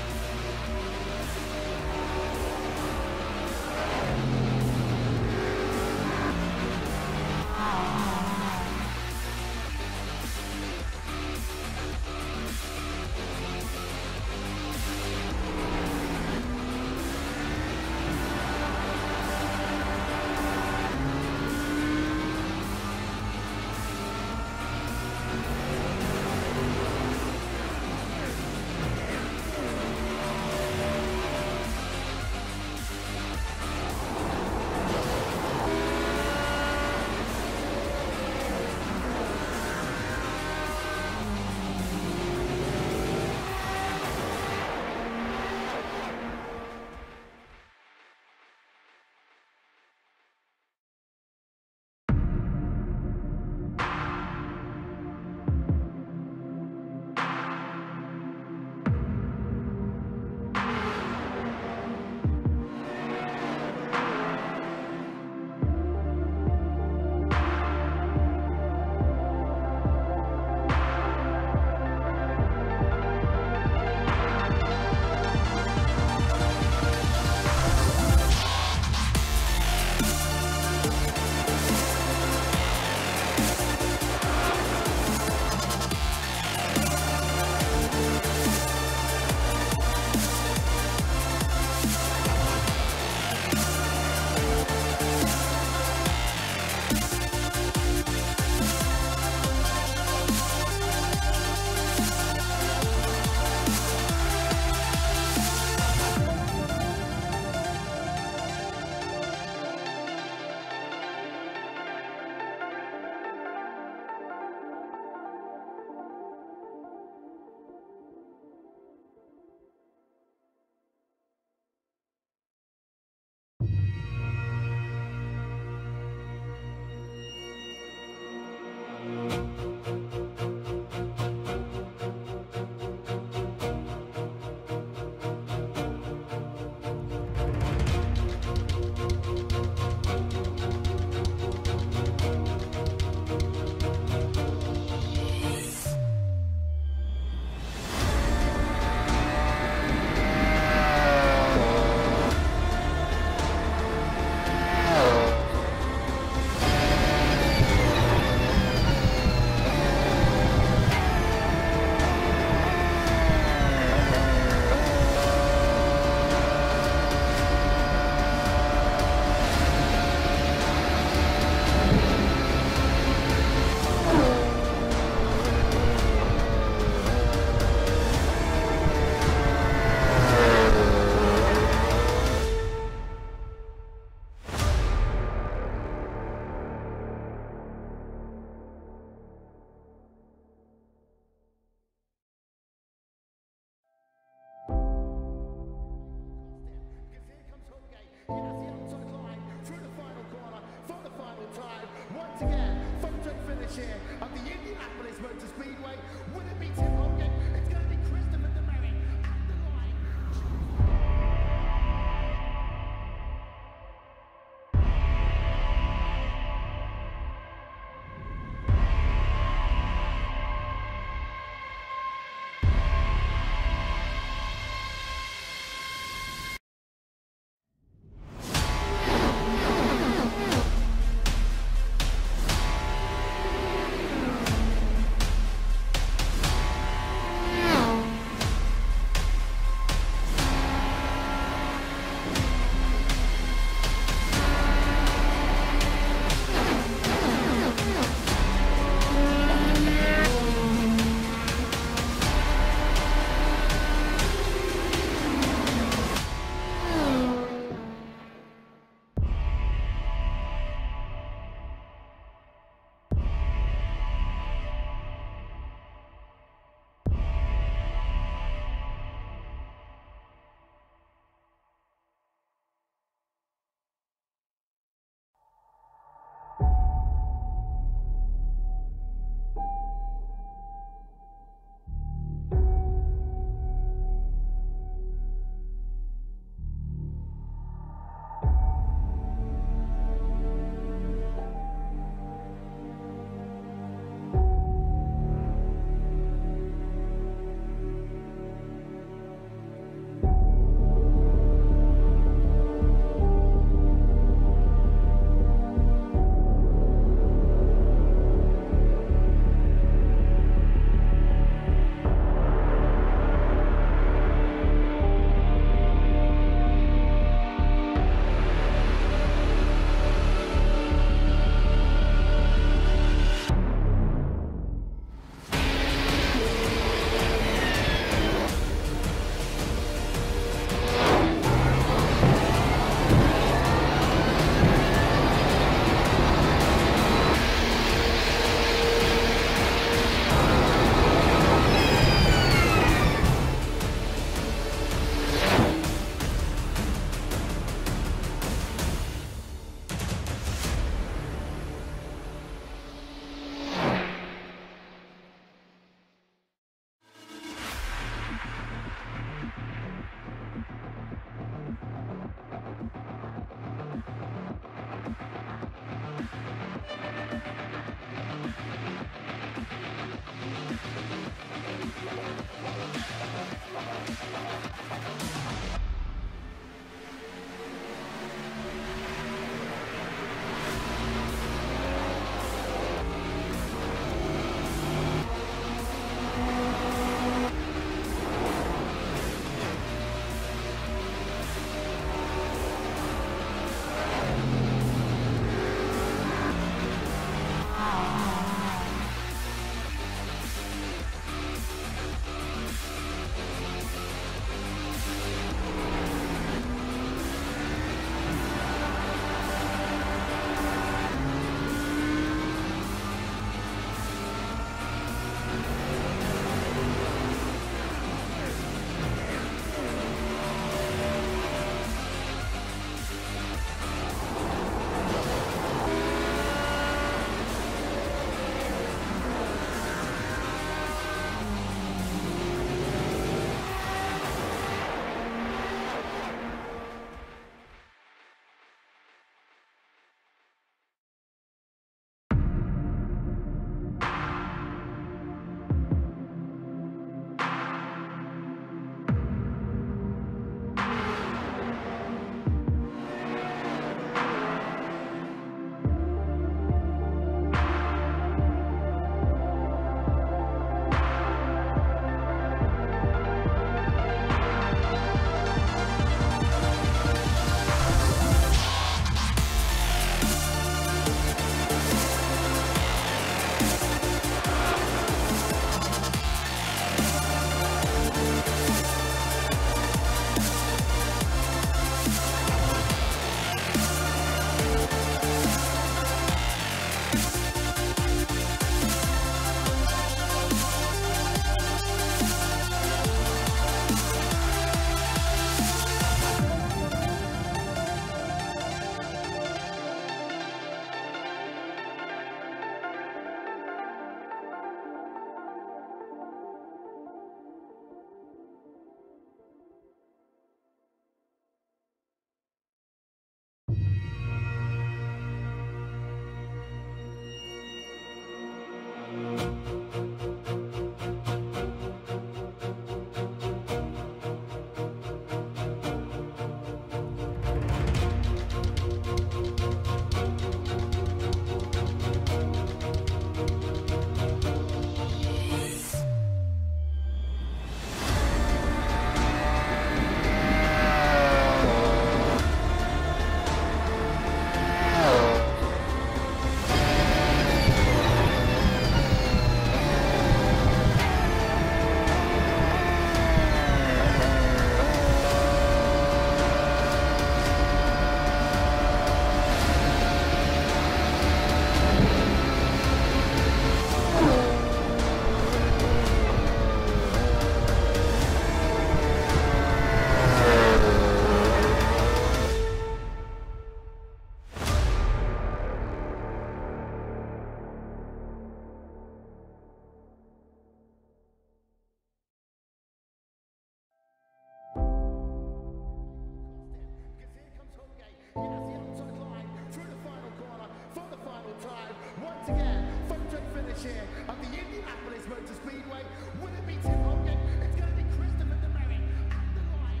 chair of the Indianapolis Motor Speedway. Will it be Tim Hogan? It's going to be Christopher DeMerrick at the line.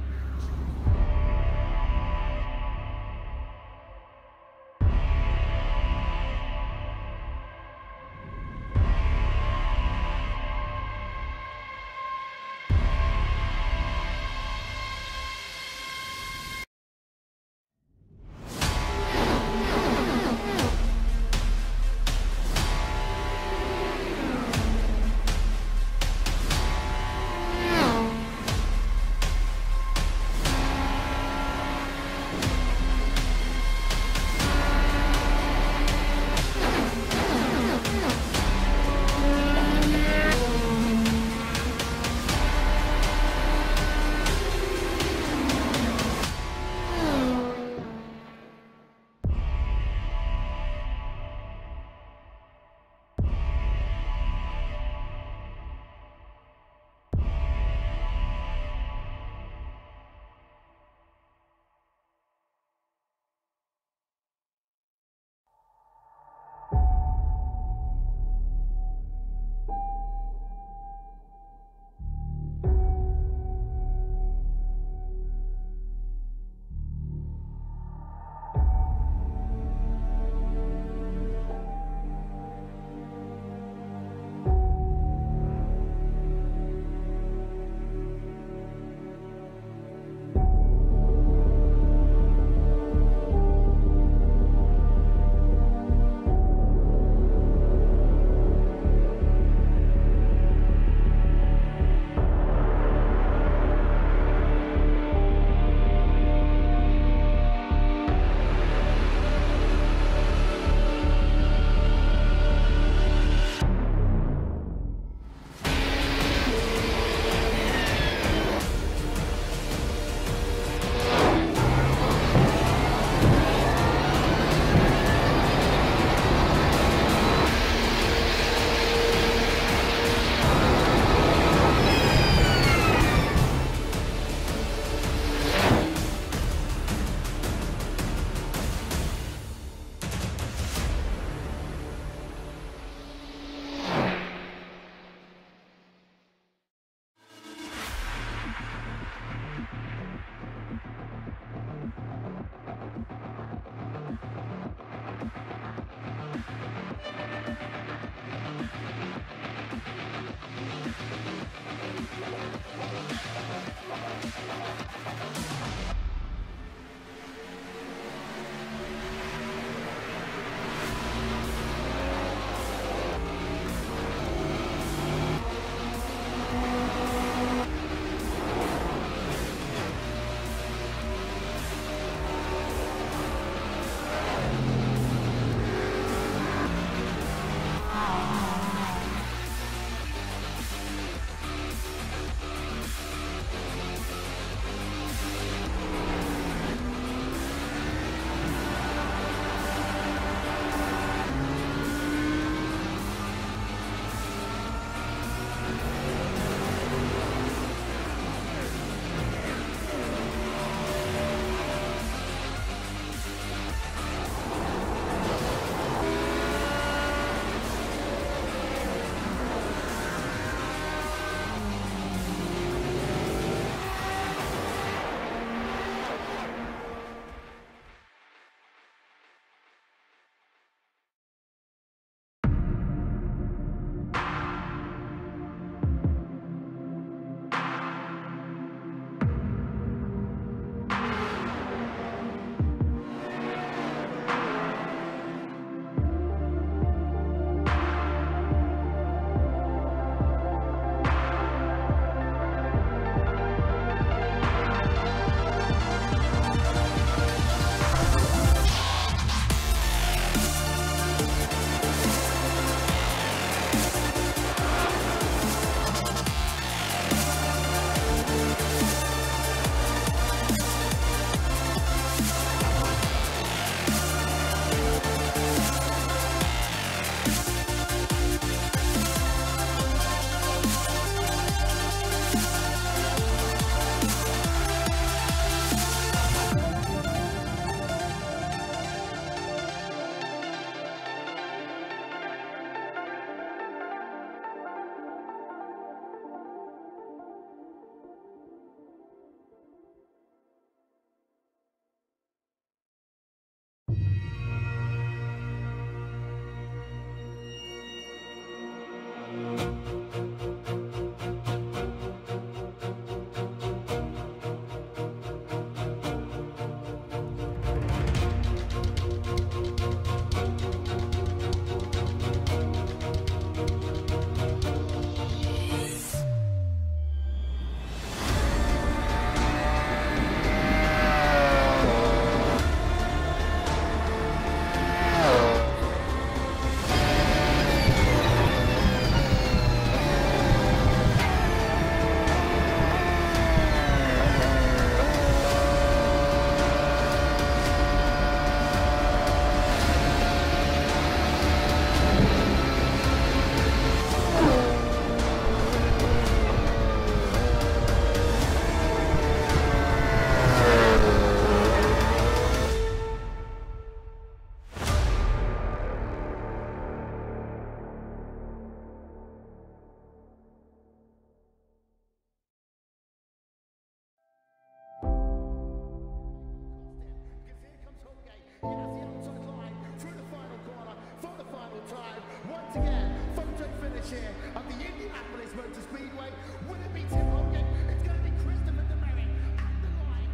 Because here comes Holgate. He has the outside line through the final corner for the final time. Once again, photo finish here at the Indianapolis Motor Speedway. Will it be Tim Holgate? It's going to be Christopher DeMerry at the line.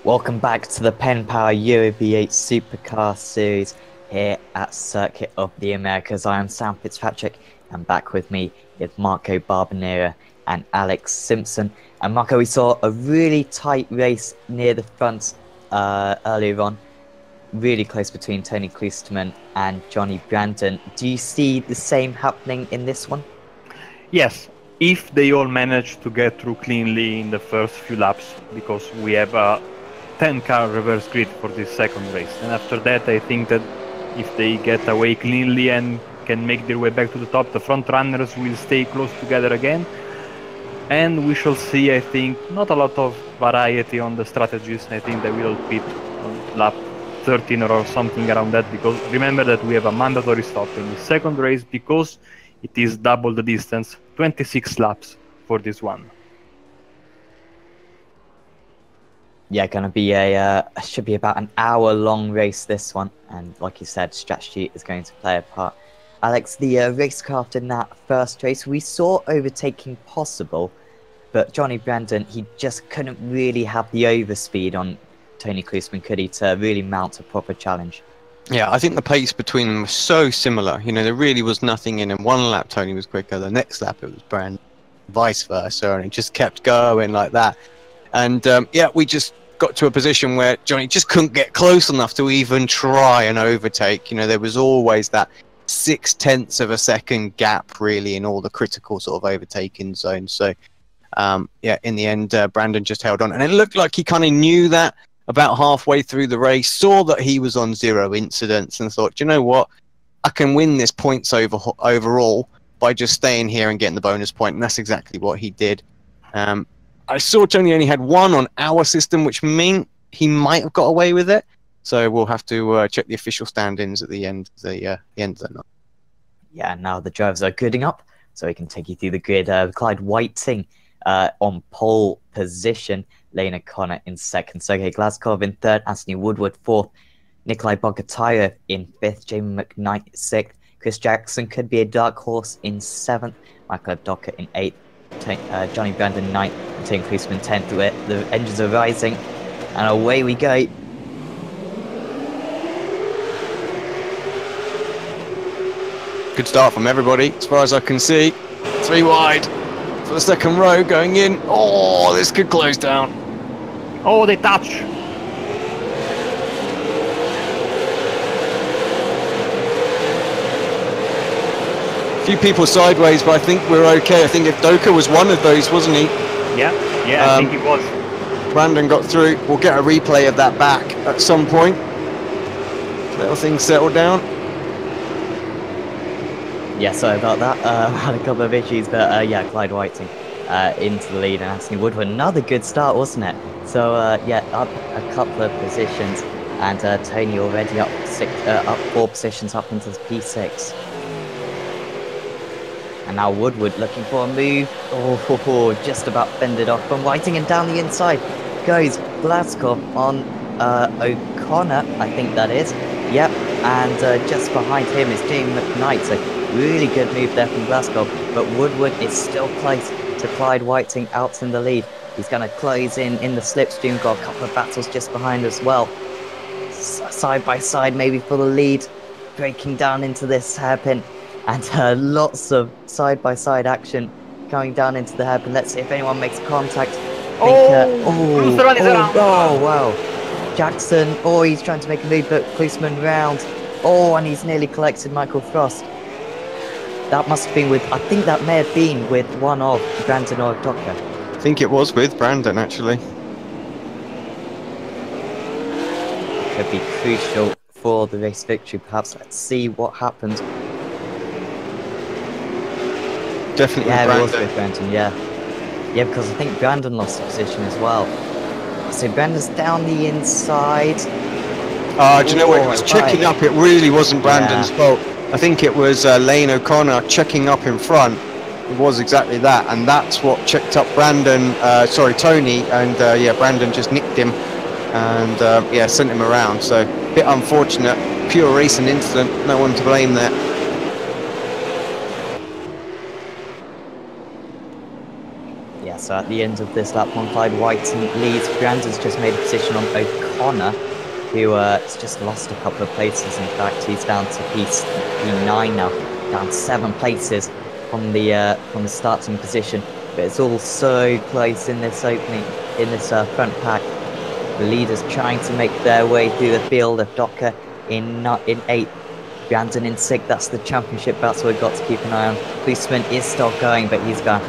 Welcome back to the PenPower Euro B8 Supercar Series here at Circuit of the Americas. I am Sam Fitzpatrick, and back with me is Marco Barbanera and Alex Simpson. And Marco, we saw a really tight race near the front earlier on, really close between Tony Kloosterman and Johnny Brandon. Do you see the same happening in this one? Yes, if they all manage to get through cleanly in the first few laps, because we have a 10-car reverse grid for this second race. And after that, I think that if they get away cleanly and can make their way back to the top, the front runners will stay close together again. And we shall see, I think, not a lot of variety on the strategies. I think they will pit on lap 13 or something around that, because remember that we have a mandatory stop in the second race, because it is double the distance, 26 laps for this one. Yeah, gonna be should be about an hour-long race, this one, and like you said, strategy is going to play a part. Alex, the racecraft in that first race, we saw overtaking possible, but Johnny Brandon, he just couldn't really have the overspeed on Tony Klusman, could he, to really mount a proper challenge? Yeah, I think the pace between them was so similar. You know, there really was nothing in. And one lap, Tony was quicker. The next lap, it was Brandon, vice versa, and it just kept going like that. And yeah, we just got to a position where Johnny just couldn't get close enough to even try and overtake. You know, there was always that 0.6 of a second gap, really, in all the critical sort of overtaking zones. So, yeah, in the end, Brandon just held on. And it looked like he kind of knew that about halfway through the race, saw that he was on 0 incidents and thought, you know what, I can win this points overall by just staying here and getting the bonus point. And that's exactly what he did. I saw Tony only had 1 on our system, which means he might have got away with it. So we'll have to check the official stand-ins at the end of the end of the night. Yeah, now the drivers are gooding up, so we can take you through the grid. Clyde Whiting on pole position, Lane O'Connor in second, Sergei Glazkov in third, Anthony Woodward fourth, Nikolai Bogotyrev in fifth, Jamie McKnight sixth, Chris Jackson could be a dark horse in seventh, Michael Abdoka in eighth, Johnny Brandon ninth, and Tim Klusman 10th. The engines are rising, and away we go. Good start from everybody, as far as I can see. 3 wide for the second row going in. Oh, this could close down. Oh, they touch. A few people sideways, but I think we're okay. I think if Doka was one of those, wasn't he? Yeah, I think it was. Brandon got through. We'll get a replay of that back at some point. Little things settle down. Yeah, sorry about that. Had a couple of issues, but yeah, Clyde Whiting into the lead, and Anthony Woodward. Another good start, wasn't it? So yeah, up a couple of positions, and Tony already up 4 positions up into the P6. And now Woodward looking for a move. Oh, just about fended off from Whiting, and down the inside goes Glazkov on O'Connor, I think that is. Yep, and just behind him is Jamie McKnight. So really good move there from Glazkov, but Woodward is still close to Clyde Whiting out in the lead. He's going to close in the slipstream, got a couple of battles just behind as well. Side by side maybe for the lead, breaking down into this hairpin, and lots of side by side action going down into the hairpin. Let's see if anyone makes contact. Oh, wow. Jackson, he's trying to make a move, but Klusman round. And he's nearly collected Michael Frost. That must have been I think that may have been with one of Brandon or Docker. I think it was with Brandon, actually. Could be crucial for the race victory, perhaps. Let's see what happens. Definitely yeah, with it was with Brandon, yeah. Yeah, because I think Brandon lost a position as well. So Brandon's down the inside. Do you know what? It was checking up. It really wasn't Brandon's fault. I think it was Lane O'Connor checking up in front. It was exactly that, and that's what checked up Tony, and yeah, Brandon just nicked him, and yeah, sent him around. So a bit unfortunate, pure racing incident. No one to blame there. Yeah, so at the end of this lap, Clyde Whiting leads. Brandon's just made a position on O'Connor, who has just lost a couple of places. In fact, he's down to P9 now, down 7 places from the starting position. But it's all so close in this opening, in this front pack. The leaders trying to make their way through the field. Of Docker in 8th, Brandon in 6th. That's the championship. That's what we've got to keep an eye on. Klusman is still going, but he's going to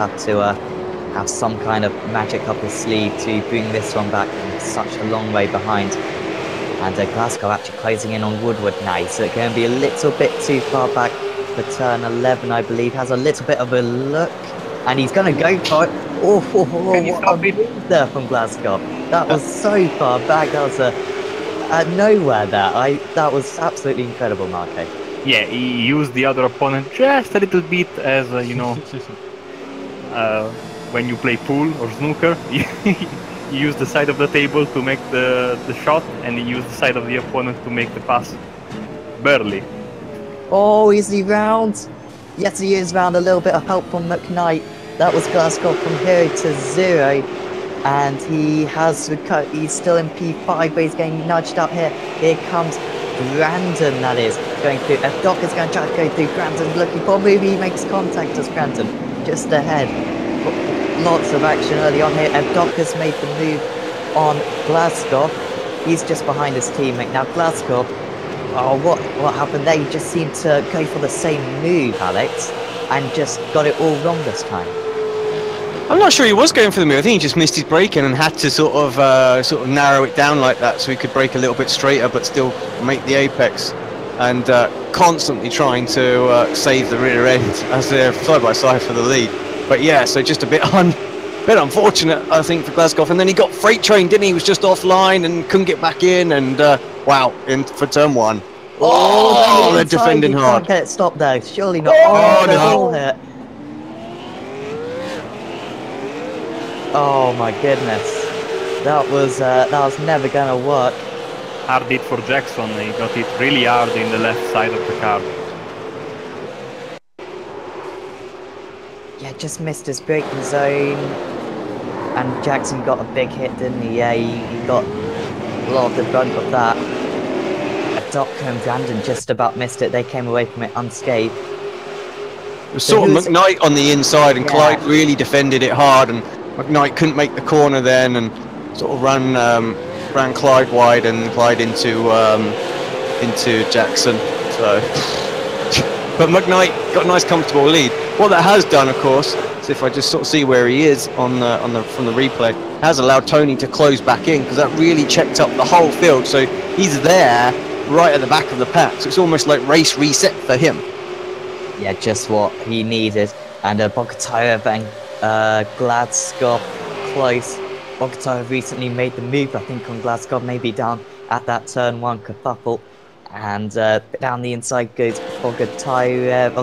have some kind of magic up his sleeve to bring this one back. And such a long way behind. And Glazkov actually closing in on Woodward now. So it can be a little bit too far back for turn 11, I believe. Has a little bit of a look. And he's going to go for it. What a move there from Glazkov. That was so far back. That was nowhere there. That was absolutely incredible, Marco. Yeah, he used the other opponent just a little bit as when you play pool or snooker. You use the side of the table to make the shot, and you use the side of the opponent to make the pass. Barely. Oh, is he round? Yes, he is round. A little bit of help from McKnight. That was Glasgow from hero to 0. And he has he's still in P5, but he's getting nudged out here. Here comes Brandon, that is, going through. Doc is going to try to go through. Brandon looking for a move. He makes contact as Brandon just ahead. Lots of action early on here. Doc has made the move on Glasgow. He's just behind his teammate. Now Glasgow, oh, what happened there? He just seemed to go for the same move, Alex, and just got it all wrong this time. I'm not sure he was going for the move. I think he just missed his braking and had to sort of narrow it down like that so he could brake a little bit straighter but still make the apex. And constantly trying to save the rear end as they're side by side for the lead. But yeah, so just a bit unfortunate, I think, for Glasgow. And then he got freight train, didn't he? He was just offline and couldn't get back in. And wow, in for turn 1. Oh, they're defending hard. Can't get it stopped there. Surely not. Oh, they're no. all hit. Oh my goodness, that was never gonna work. Hard hit for Jackson. He got it really hard in the left side of the car. Yeah, just missed his braking zone, and Jackson got a big hit, didn't he? Yeah, he got a lot of the brunt of that. Doc and Brandon just about missed it. They came away from it unscathed. It was sort of McKnight on the inside, and Clyde really defended it hard, and McKnight couldn't make the corner then, and sort of ran Clyde wide, and Clyde into Jackson. So, but McKnight got a nice comfortable lead. What that has done, of course, is if I just sort of see where he is from the replay, has allowed Tony to close back in, because that really checked up the whole field. So he's there right at the back of the pack. So it's almost like race reset for him. Yeah, just what he needed. And Bogatayev and Glasgow close. Bogatayev recently made the move, I think, on Glasgow, maybe down at that turn 1 kerfuffle. And down the inside goes Bogatayev.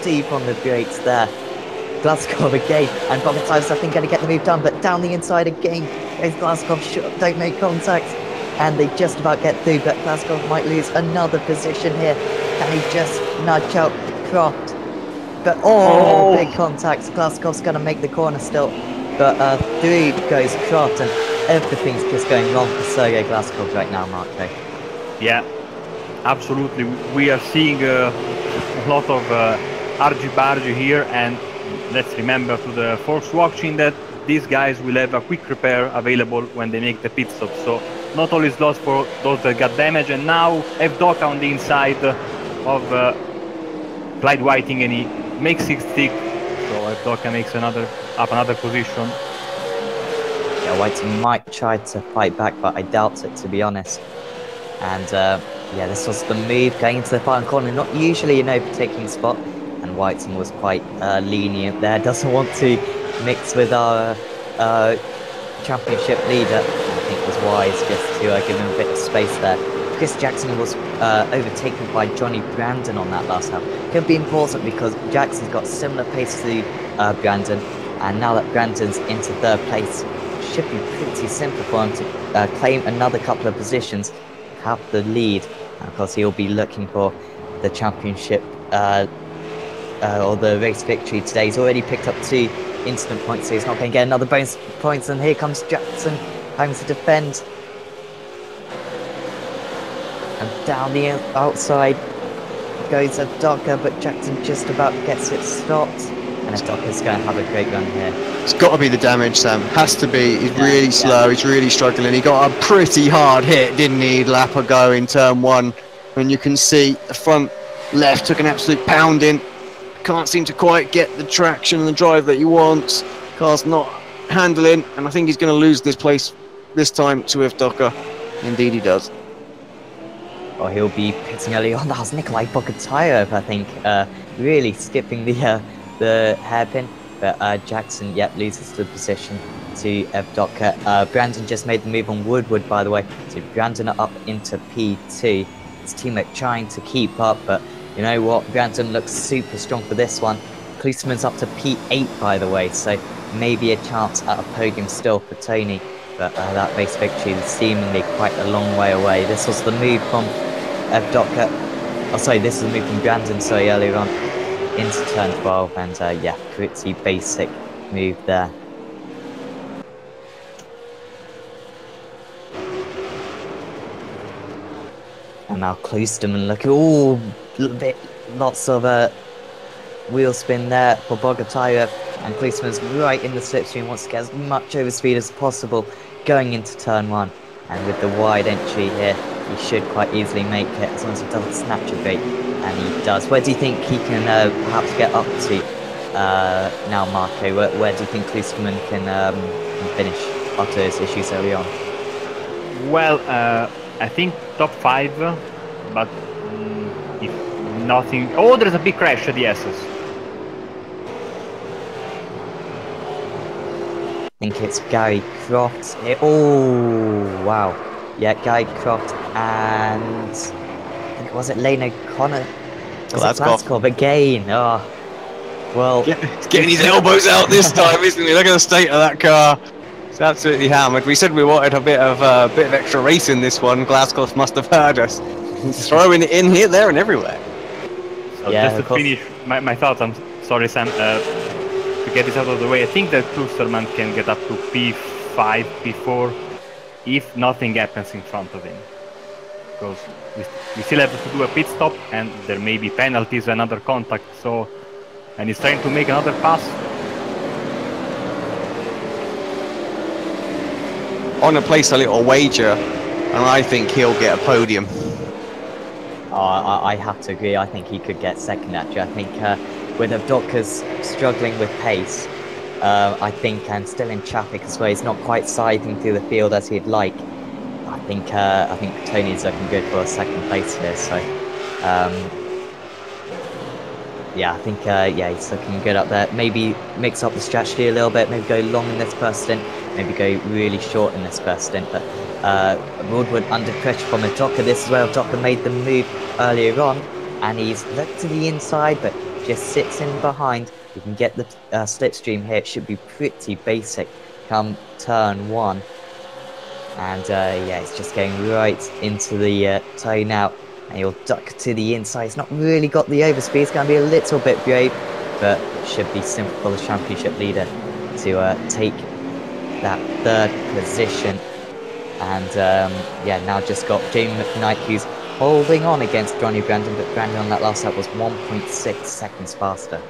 Deep on the brakes there. Glasgow again, and Bogatayev's, I think, going to get the move done, but down the inside again goes Glasgow. Don't make contact. And they just about get through, but Glasgow might lose another position here. Can he just nudge out Croft? But big contact. Glasgow's going to make the corner still, but through goes Croft, and everything's just going wrong for Sergei Glasgow right now, Marco. Yeah, absolutely. We are seeing a lot of argy-bargy here, and let's remember to the folks watching that these guys will have a quick repair available when they make the pit stop. So not all is lost for those that got damaged. And now Doka on the inside of Clyde Whiting, and he makes it stick. So Doka makes another position. Yeah, Whiting might try to fight back, but I doubt it, to be honest. And yeah, this was the move going into the final corner. Not usually an overtaking spot, and Whiting was quite lenient there. Doesn't want to mix with our championship leader. I think it was wise just to give him a bit of space there. Chris Jackson was overtaken by Johnny Brandon on that last lap. Could be important because Jackson's got similar pace to Brandon, and now that Brandon's into 3rd place, it should be pretty simple for him to claim another couple of positions, have the lead. And of course, he'll be looking for the championship or the race victory today. He's already picked up 2 instant points, so he's not going to get another bonus points. And here comes Jackson having to defend. And down the outside goes Avdoka, but Jackson just about gets it stopped. And Avdoka's going to have a great run here. It's got to be the damage, Sam. Has to be. He's really slow. He's really struggling. He got a pretty hard hit, didn't he, lap ago in turn 1. And you can see the front left took an absolute pounding. Can't seem to quite get the traction and the drive that he wants. Car's not handling, and I think he's going to lose this place this time to Avdoka. Indeed he does. Or he'll be pitting early on. That was Nikolai Bogatayev, I think, really skipping the hairpin. But Jackson, loses the position to Avdoka. Brandon just made the move on Woodward, by the way. So Brandon up into P2. his teammate trying to keep up, but you know what? Brandon looks super strong for this one. Klusman's up to P8, by the way, so maybe a chance at a podium still for Tony. But that race victory is seemingly quite a long way away. This was the move from Docker. Oh, sorry, this is the move from Brandon, sorry, earlier on into turn 12. And yeah, pretty basic move there. And now Klosterman looking, oh, lots of wheel spin there for Bogotayev, and Klosterman's right in the slipstream, wants to get as much overspeed as possible going into turn 1. And with the wide entry here, he should quite easily make it as long as he doesn't snatch a bait, and he does. Where do you think he can perhaps get up to now, Marco? Where do you think Klosterman can finish after his issues early on? Well, I think top 5, but if nothing... Oh, there's a big crash at the S's. I think it's Gary Croft. Oh, wow. Yeah, Gary Croft and... I think, was it Lane O'Connor? Was it Glaskov again? Oh, well... He's getting his elbows out this time, isn't he? Look at the state of that car. It's absolutely hammered. We said we wanted a bit of extra race in this one. Glaskov must have heard us. He's throwing it in here, there, and everywhere. So yeah, just to finish my thoughts, I'm sorry, Sam, to get this out of the way, I think that Klosterman can get up to P5, P4, if nothing happens in front of him. Because we still have to do a pit stop, and there may be penalties, another contact, so... And he's trying to make another pass. On to place a little wager, and I think he'll get a podium. I have to agree. I think he could get second, actually. I think with Avdoka's struggling with pace, I think, and still in traffic as well, he's not quite scything through the field as he'd like. I think Tony's looking good for a second place here. So, yeah, I think he's looking good up there. Maybe mix up the strategy a little bit. Maybe go long in this first stint. Maybe go really short in this first stint. But Woodward under pressure from Avdoka. This is where Avdoka made the move earlier on, and he's looked to the inside, but just sits in behind. You can get the slipstream here. It should be pretty basic come turn 1. And yeah, it's just going right into the toe now. And he'll duck to the inside. He's not really got the overspeed. It's going to be a little bit brave, but it should be simple for the championship leader to take that 3rd position. And yeah, now just got Jamie McKnight, who's holding on against Johnny Brandon, but Brandon on that last lap was 1.6 seconds faster.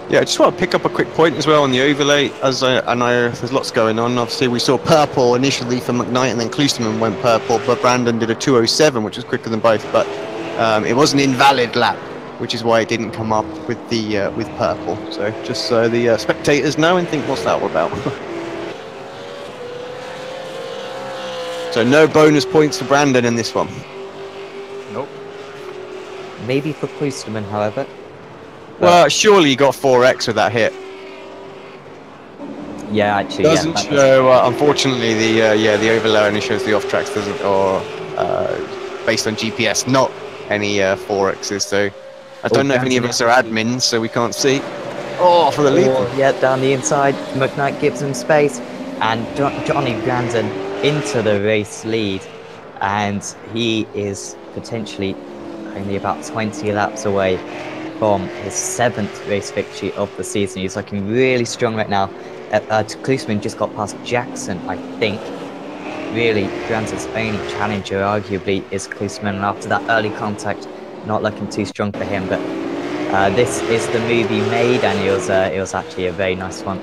Yeah, I just want to pick up a quick point as well on the overlay. I know there's lots going on. Obviously, we saw purple initially for McKnight, and then Klosterman went purple, but Brandon did a 2:07, which was quicker than both. But it was an invalid lap, which is why it didn't come up with the with purple. So just so the spectators know and think, what's that all about? So no bonus points for Brandon in this one. Nope. Maybe for Klosterman, however. Well, surely you got 4x with that hit. Yeah, actually, Doesn't show. Unfortunately, the overlay only shows the off tracks, doesn't, or based on GPS, not any 4x's. So I don't know if any of us are admins, so we can't see. Oh, for the lead. Yeah, down the inside, McKnight gives him space, and Johnny Brandon into the race lead, and he is potentially only about 20 laps away from his 7th race victory of the season. He's looking really strong right now. Klosterman just got past Jackson, I think. Really, Brandon's only challenger, arguably, is Klosterman, and after that early contact, not looking too strong for him. But this is the move he made, and it was actually a very nice one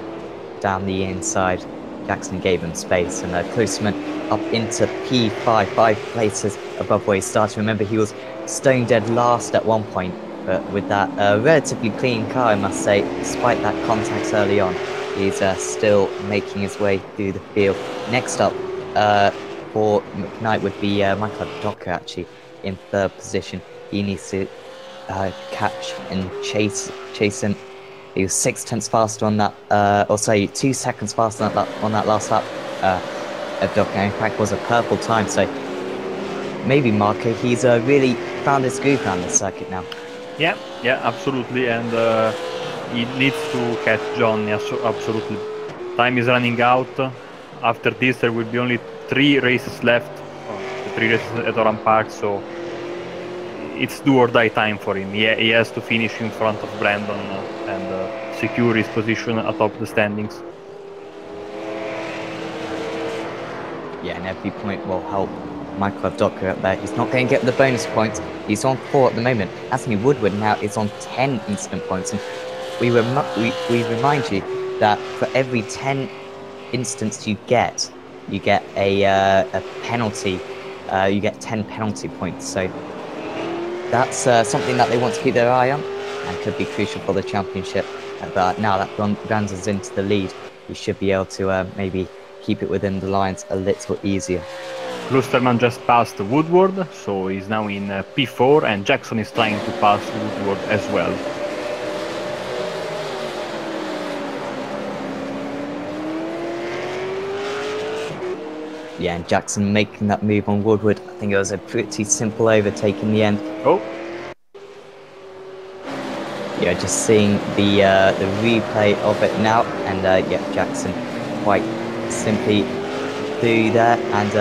down the inside. Jackson gave him space, and Klosterman up into P5, 5 places above where he started. Remember, he was stone dead last at one point. But with that relatively clean car, I must say, despite that contact early on, he's still making his way through the field. Next up for McKnight would be Michael Docker, actually, in 3rd position. He needs to catch and chase him. He was 6 tenths faster on that, or sorry, 2 seconds faster on that last lap. Docker, in fact, was a purple time, so maybe Marco, he's really found his groove around this circuit now. Yeah, absolutely, and he needs to catch Johnny, absolutely. Time is running out. After this, there will be only 3 races left, the 3 races at Oran Park, so it's do or die time for him. He has to finish in front of Brandon and secure his position atop the standings. Yeah, and every point will help Michael Docker up there. He's not going to get the bonus points. He's on 4 at the moment. Anthony Woodward now is on 10 instant points. And we remind you that for every 10 instants you get a penalty. You get 10 penalty points. So that's something that they want to keep their eye on and could be crucial for the championship. But now that Brandon's into the lead, he should be able to maybe keep it within the lines a little easier. Klusterman just passed Woodward, so he's now in P4, and Jackson is trying to pass Woodward as well. Yeah, and Jackson making that move on Woodward. I think it was a pretty simple overtake in the end. Oh. Yeah, just seeing the replay of it now, and yeah, Jackson quite simply through there, and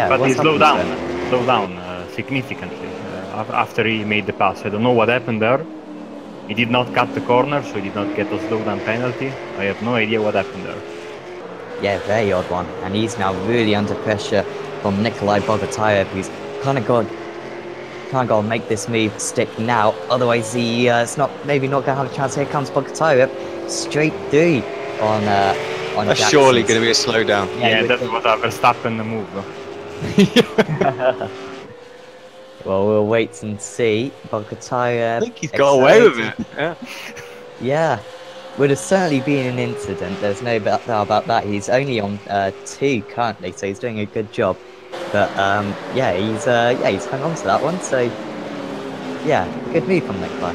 but he slowed down significantly after he made the pass. I don't know what happened there. He did not cut the corner, so he did not get a slowdown penalty. I have no idea what happened there. Yeah, very odd one, and he's now really under pressure from Nikolai Bogotayev, who's kind of got to make this move stick now, otherwise he's maybe not going to have a chance. Here comes Bogotayev straight through on That's surely going to be a slowdown. Yeah, that was a Verstappen move. Well, we'll wait and see. Bogotayev, I think he's got away with it. Yeah. Yeah, would have certainly been an incident. There's no doubt about that. He's only on 2 currently, so he's doing a good job. But yeah, he's hung on to that one. So yeah, good move from Nikolai.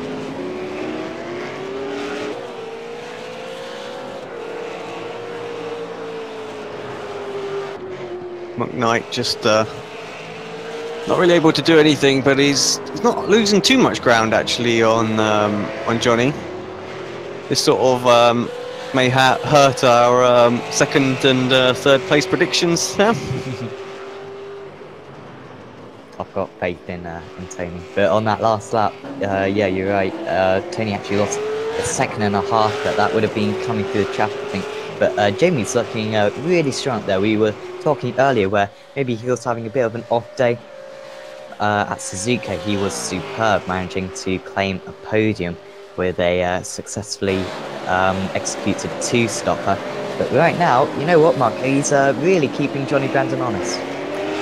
McKnight just not really able to do anything, but he's not losing too much ground actually on Johnny. This sort of may hurt our 2nd and 3rd place predictions now. I've got faith in Tony, but on that last lap, yeah, you're right. Tony actually lost a 2.5 seconds, but that would have been coming through the traffic, I think. But Jamie's looking really strong there. We were talking earlier where maybe he was having a bit of an off day. At Suzuka, he was superb, managing to claim a podium with a successfully executed 2-stopper. But right now, you know what, Mark? He's really keeping Johnny Brandon honest.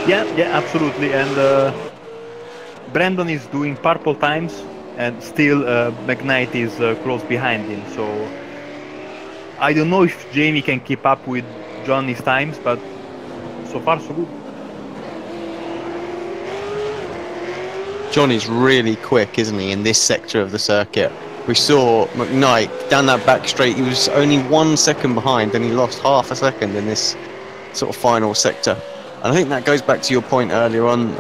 Yeah, absolutely. And Brandon is doing purple times, and still McKnight is close behind him. So I don't know if Jamie can keep up with Johnny's times, but so far so good. Johnny's really quick, isn't he, in this sector of the circuit? We saw McKnight down that back straight. He was only 1 second behind, and he lost half a second in this sort of final sector. And I think that goes back to your point earlier on,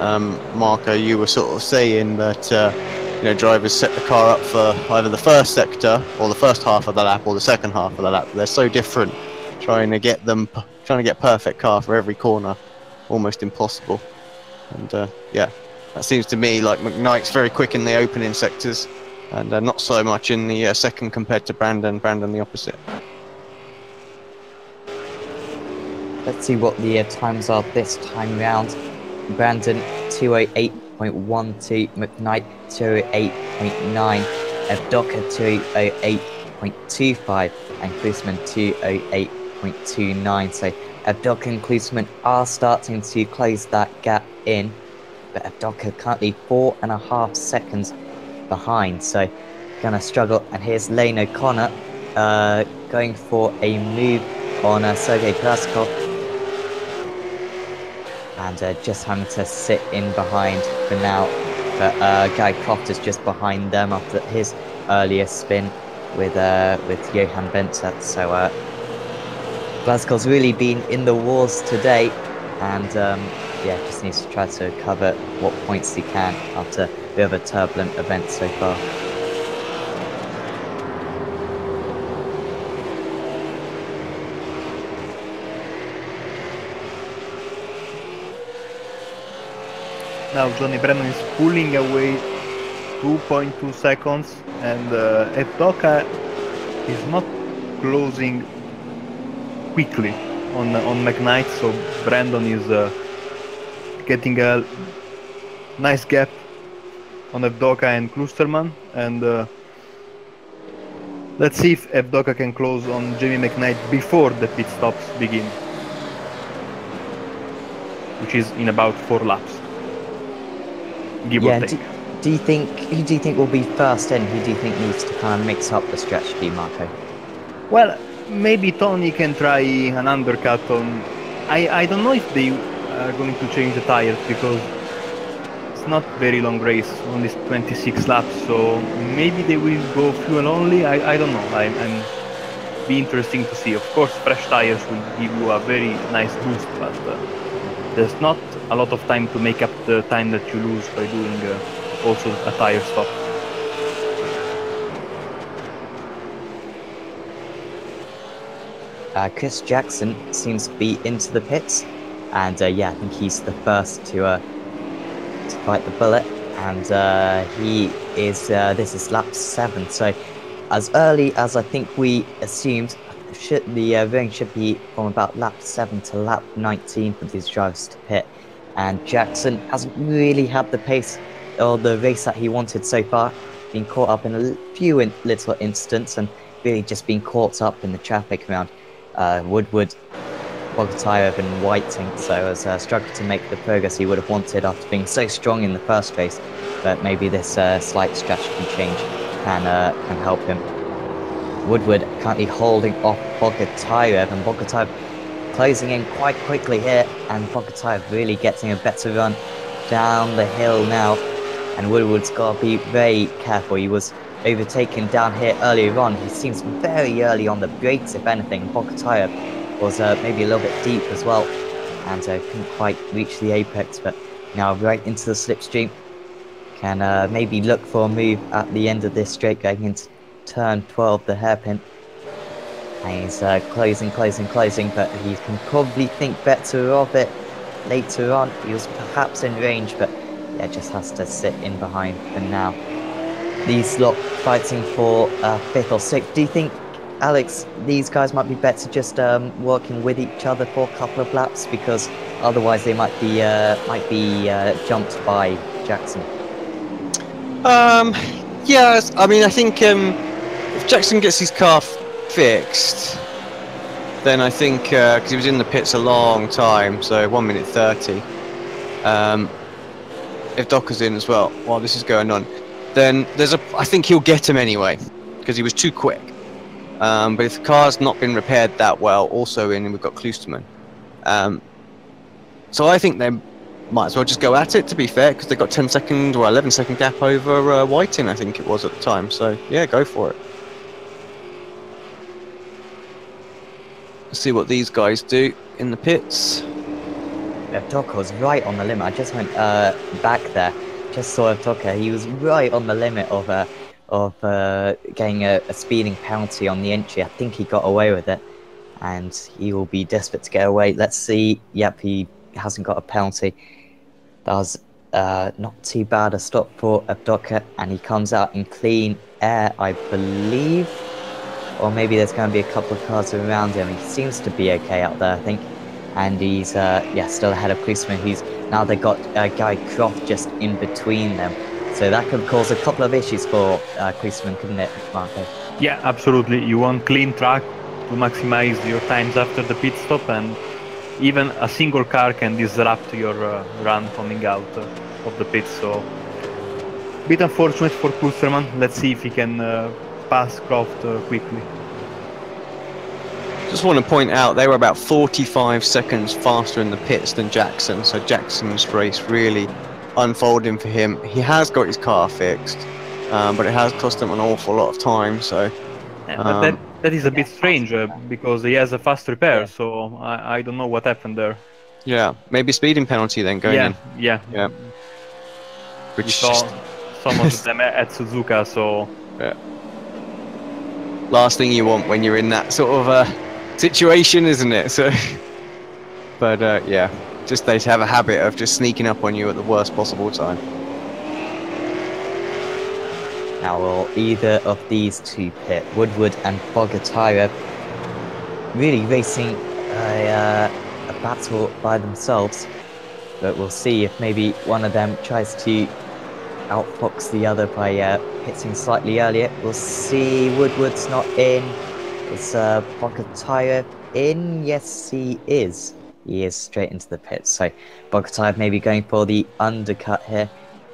Marco. You were sort of saying that you know, drivers set the car up for either the first sector or the first half of the lap or the second half of the lap. They're so different. Trying to get perfect car for every corner, almost impossible. And yeah, that seems to me like McKnight's very quick in the opening sectors, and not so much in the second compared to Brandon. Brandon the opposite. Let's see what the times are this time round. Brandon 208.12, McKnight 208.9, Evdoka 208.25, and Klusman 208.29. So Evdoka and Klusman are starting to close that gap in, but Evdoka currently 4.5 seconds behind, so gonna struggle. And here's Lane O'Connor going for a move on Sergei Plaskov, and just having to sit in behind for now. But Guy Croft is just behind them after his earlier spin with Johan Bentzer. So Glasgow's really been in the wars today, and yeah, just needs to try to recover what points he can after a bit of a turbulent event so far. Now Johnny Brennan is pulling away 2.2 seconds, and Evdoka is not closing quickly on McKnight, so Brandon is getting a nice gap on Evdoka and Klusterman, and let's see if Evdoka can close on Jamie McKnight before the pit stops begin, which is in about 4 laps, give or take. Do you think who do you think will be first in? Who do you think needs to kind of mix up the strategy, Marco? Well, maybe Tony can try an undercut on. I don't know if they are going to change the tires, because it's not very long race, only 26 laps, so maybe they will go fuel only. I don't know. I'm be interesting to see. Of course, fresh tires will give you a very nice boost, but there's not a lot of time to make up the time that you lose by doing also a tire stop. Chris Jackson seems to be into the pits, and yeah, I think he's the first to bite the bullet, and he is. This is lap 7, so as early as I think we assumed, the range should be from about lap 7 to lap 19 for these drivers to pit, and Jackson hasn't really had the pace or the race that he wanted so far. Been caught up in a few little incidents, and really just been caught up in the traffic around Woodward, Bogotayev and Whiting, so has struggled to make the progress he would have wanted after being so strong in the first race. But maybe this slight strategy change can help him. Woodward currently holding off Bogotayev, and Bogotayev closing in quite quickly here, and Bogotayev really getting a better run down the hill now, and Woodward's got to be very careful. He was overtaken down here earlier on. He seems very early on the brakes, if anything. Bogotayev was maybe a little bit deep as well, and couldn't quite reach the apex, but now right into the slipstream. Can maybe look for a move at the end of this straight going into turn 12, the hairpin. And he's closing, but he can probably think better of it later on. He was perhaps in range, but yeah, just has to sit in behind for now. These lot fighting for 5th or 6th. Do you think, Alex, these guys might be better just working with each other for a couple of laps, because otherwise they might be jumped by Jackson? Yes, I mean, I think if Jackson gets his car fixed, then I think, because he was in the pits a long time, so 1 minute 30, if Docker's in as well while this is going on, then I think he'll get him anyway, because he was too quick. But if the car's not been repaired that well, also we've got Klusterman. So I think they might as well just go at it, to be fair, because they've got 10 second or 11 second gap over Whiting, I think it was at the time. So yeah, go for it. Let's see what these guys do in the pits. Docker was right on the limit. I just went back there, just saw Docker. He was right on the limit of getting a speeding penalty on the entry. I think he got away with it, and he will be desperate to get away. Let's see. Yep, he hasn't got a penalty. That was not too bad a stop for Abdoka, and he comes out in clean air, I believe. Or maybe there's going to be a couple of cars around him. He seems to be okay out there, I think. And he's still ahead of Klinsmann, who's now they've got Guy Croft just in between them. So that could cause a couple of issues for Klinsmann, couldn't it, Marco? Yeah, absolutely. You want clean track to maximize your times after the pit stop, and even a single car can disrupt your run coming out of the pit. So, bit unfortunate for Klinsmann. Let's see if he can pass Croft quickly. Just want to point out they were about 45 seconds faster in the pits than Jackson, so Jackson's race really unfolding for him. He has got his car fixed, but it has cost him an awful lot of time. So, but that is a bit strange because he has a fast repair, so I don't know what happened there. Yeah, maybe speeding penalty then going in. Yeah. Yeah. We Which is saw just some of them at Suzuka, so yeah. Last thing you want when you're in that sort of situation, isn't it? So, but yeah, just they have a habit of just sneaking up on you at the worst possible time. Now, will either of these two pit, Woodward and Bogatira, really racing a battle by themselves? But we'll see if maybe one of them tries to outfox the other by pitting slightly earlier. We'll see. Woodward's not in. Is Bogatira in? Yes, he is. He is straight into the pit. So Bogatira maybe going for the undercut here.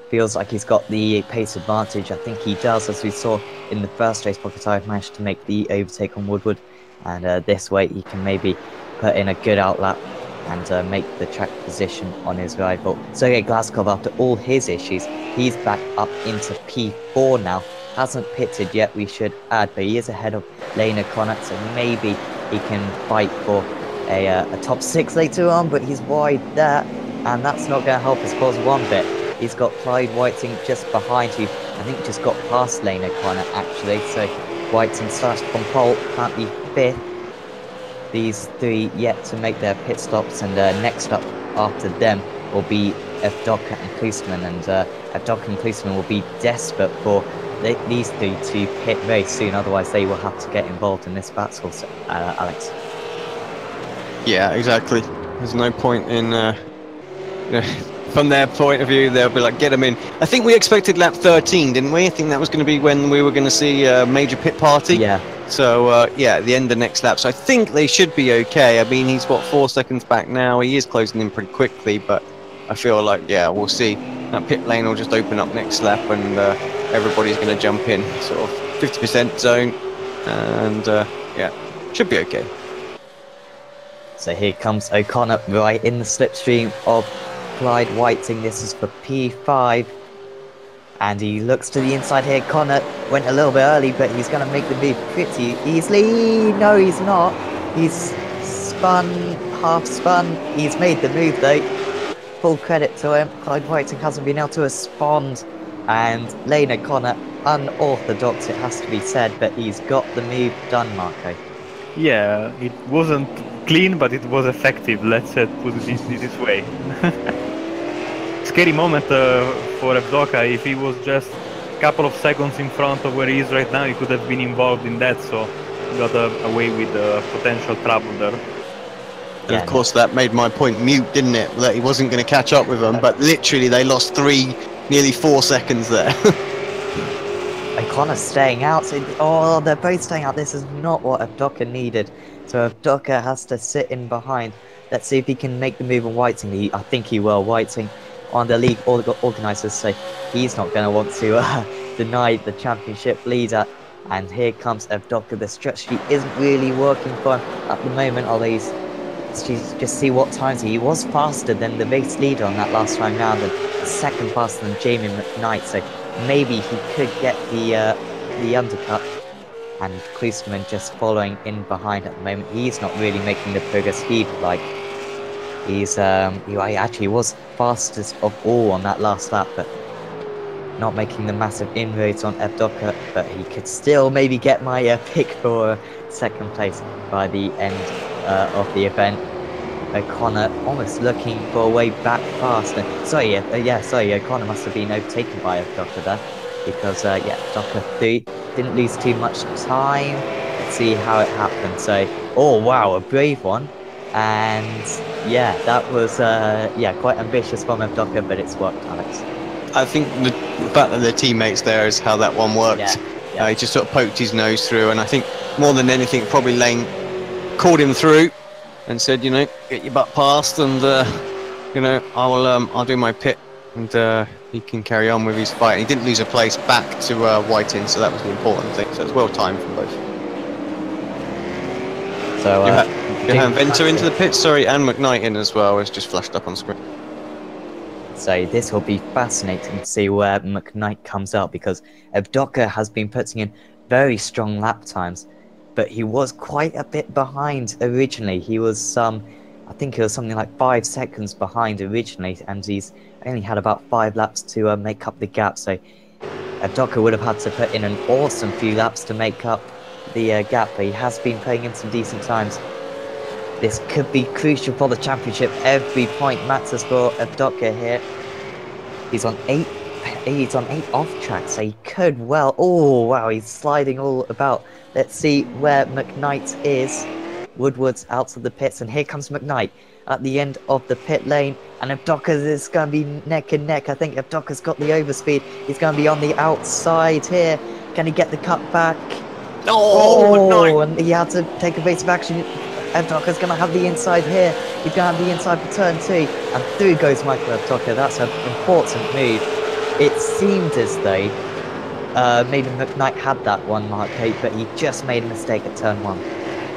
Feels like he's got the pace advantage. I think he does, as we saw in the first race. Bogatira managed to make the overtake on Woodward, and this way he can maybe put in a good outlap and make the track position on his rival. Sergei Glaskov, after all his issues, he's back up into P4 now. Hasn't pitted yet, we should add, but he is ahead of Lane O'Connor, so maybe he can fight for a top 6 later on, but he's wide there, and that's not going to help his cause one bit. He's got Clyde Whiting just behind you. I think just got past Lane O'Connor, actually, so Whiting starts from pole, can't be 5th. These three yet to make their pit stops, and next up after them will be Evdoka and Klusman, and Evdoka and Klusman will be desperate for these three to pit very soon, otherwise they will have to get involved in this battle, Alex. Yeah, exactly. There's no point in from their point of view, they'll be like, get them in. I think we expected lap 13, didn't we? I think that was going to be when we were going to see a major pit party. Yeah. So, yeah, at the end of next lap. So I think they should be okay. I mean, he's, what, 4 seconds back now. He is closing in pretty quickly, but I feel like, yeah, we'll see. That pit lane will just open up next lap, and everybody's going to jump in, sort of 50% zone. And, yeah, should be okay. So here comes O'Connor right in the slipstream of Clyde Whiting. This is for P5. And he looks to the inside here. Connor went a little bit early, but he's going to make the move pretty easily. No, he's not. He's spun, half spun. He's made the move, though. Full credit to him. Clyde Whiting hasn't been able to respond. And Lane O'Connor, unorthodox, it has to be said, but he's got the move done, Marco. Yeah, it wasn't clean, but it was effective. Let's put it this way. Scary moment for Evdoka. If he was just a couple of seconds in front of where he is right now, he could have been involved in that, so he got away with potential trouble there. And of course that made my point mute, didn't it? That he wasn't going to catch up with them, but literally they lost nearly 4 seconds there. O'Connor's staying out. Oh, they're both staying out. This is not what Evdoka needed. So Evdoka has to sit in behind. Let's see if he can make the move on Whiting. I think he will. Whiting on the league organisers, so he's not going to want to deny the championship leader. And here comes Evdoka. The stretch isn't really working for him at the moment, although let's just see what times he was faster than the race leader on that last time round, and second faster than Jamie McKnight, so maybe he could get the undercut. And Klusman just following in behind at the moment. He's not really making the progress he'd like. He actually was fastest of all on that last lap, but not making the massive inroads on Evdoka. But he could still maybe get my pick for second place by the end of the event. O'Connor almost looking for a way back fast. Sorry, O'Connor must have been overtaken by Evdoka there, because Evdoka didn't lose too much time. Let's see how it happened. So, oh wow, a brave one. And yeah, that was quite ambitious from Evdoka, but it's worked, Alex. I think the fact that they're teammates there is how that one worked. Yeah. He just sort of poked his nose through, and I think more than anything, probably Lane called him through and said, get your butt past, and I'll do my pit, and he can carry on with his fight. And he didn't lose a place back to Whiting, so that was the important thing. So it was well timed from both. So Johan Venter into the pit, sorry, and McKnight in as well. It's just flashed up on screen. So this will be fascinating to see where McKnight comes out, because Evdoka has been putting in very strong lap times, but he was quite a bit behind originally. He was I think it was something like 5 seconds behind originally, and he's only had about 5 laps to make up the gap. So Abdoka would have had to put in an awesome few laps to make up the gap, but he has been putting in some decent times. This could be crucial for the championship. Every point matters for Abdoka here. He's on 8 off track, so he could well. Oh wow, he's sliding all about. Let's see where McKnight is. Woodward's out of the pits, and here comes McKnight at the end of the pit lane, and Abdoka is going to be neck and neck. I think Abdoka's got the overspeed. He's going to be on the outside here. Can he get the cut back? McKnight. And he had to take evasive action. Abdoka's going to have the inside here. He's going to have the inside for turn 2, and through goes Michael Abdoka. That's an important move. It seemed as though maybe McKnight had that one, Mark 8, but he just made a mistake at turn 1.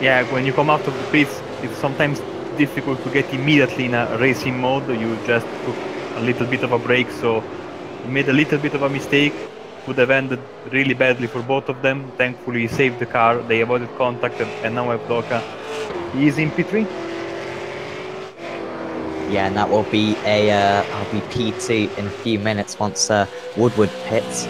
Yeah, when you come out of the pits, it's sometimes difficult to get immediately in a racing mode. You just took a little bit of a break, so you made a little bit of a mistake. Would have ended really badly for both of them. Thankfully, he saved the car. They avoided contact, and now Abdoka is in P3. Yeah, and that will be I'll be P2 in a few minutes once Woodward pits,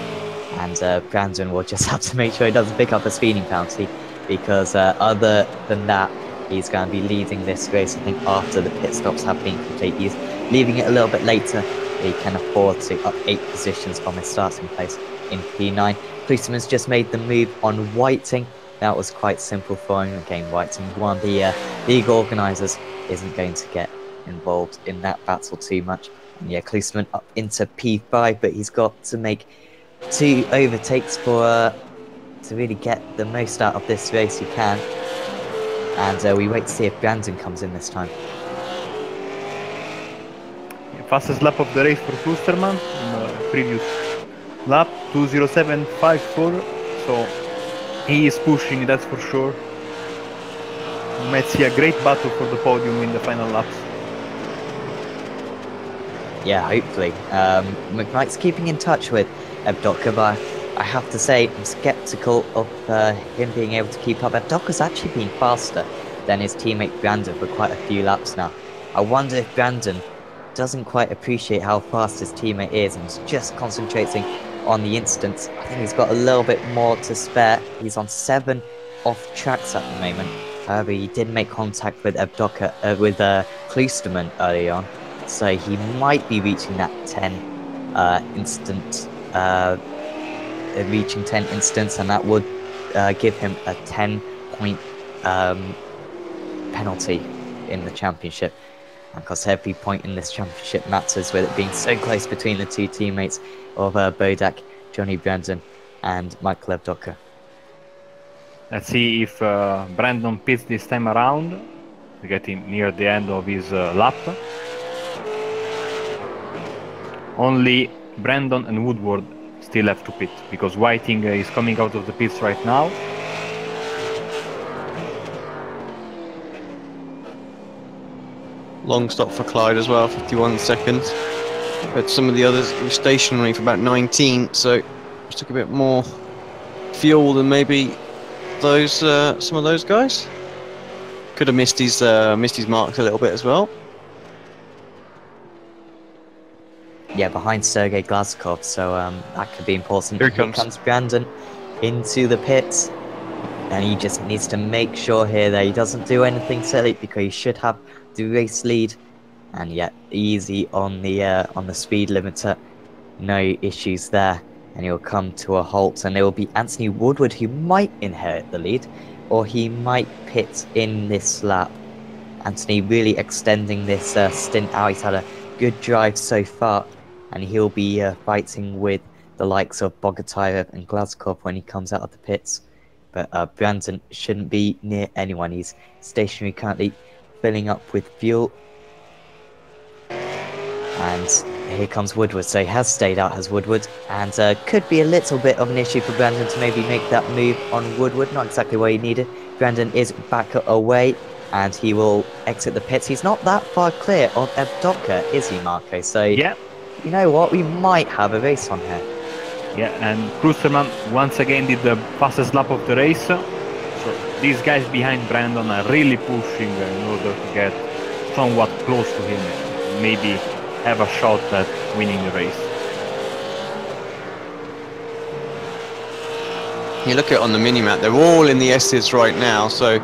and Brandon will just have to make sure he doesn't pick up a speeding penalty, because other than that, he's going to be leading this race. I think after the pit stops have been complete, he's leaving it a little bit later. He can afford to up 8 positions from his starting place in P9. Klosterman's just made the move on Whiting. That was quite simple for him. Again, Whiting, one of the league organisers, isn't going to get involved in that battle too much. And yeah, Klosterman up into P5, but he's got to make 2 overtakes for to really get the most out of this race he can. And we wait to see if Brandon comes in this time. Fastest lap of the race for Klosterman in the previous lap, 2:07.54. So he is pushing, that's for sure. We might see a great battle for the podium in the final laps. Yeah, hopefully. McKnight's keeping in touch with Abdoka, but I have to say I'm sceptical of him being able to keep up. Abdoka's actually been faster than his teammate Brandon for quite a few laps now. I wonder if Brandon doesn't quite appreciate how fast his teammate is and is just concentrating on the instance. I think he's got a little bit more to spare. He's on 7 off tracks at the moment. However, he did make contact with Abdoka, with Klosterman early on, so he might be reaching that 10 instant, reaching 10 instants, and that would give him a 10-point penalty in the championship. And because every point in this championship matters, with it being so close between the 2 teammates of Bodak, Johnny Brandon, and Michael Abdoka. Let's see if Brandon pits this time around. We're getting near the end of his lap. Only Brandon and Woodward still have to pit, because Whiting is coming out of the pits right now. Long stop for Clyde as well, 51 seconds. But some of the others were stationary for about 19, so just took a bit more fuel than maybe those some of those guys. Could have missed his marks a little bit as well. Yeah, behind Sergei Glazkov, so that could be important. Here comes Brandon into the pits, and he just needs to make sure here that he doesn't do anything silly, because he should have the race lead. And yet easy on the speed limiter, no issues there, and he'll come to a halt, and it will be Anthony Woodward who might inherit the lead, or he might pit in this lap. Anthony really extending this stint out. He's had a good drive so far, and he'll be fighting with the likes of Bogotyrev and Glazkov when he comes out of the pits. But Brandon shouldn't be near anyone. He's stationary currently, filling up with fuel. And here comes Woodward, so he has stayed out, has Woodward, and could be a little bit of an issue for Brandon to maybe make that move on Woodward. Not exactly what he needed. Brandon is back away, and he will exit the pits. He's not that far clear of Abdoka, is he, Marco? So, yeah, you know what? We might have a race on here. Yeah, and Klosterman once again did the fastest lap of the race. So these guys behind Brandon are really pushing in order to get somewhat close to him, maybe have a shot at winning the race. You look at it on the mini-map, they're all in the S's right now, so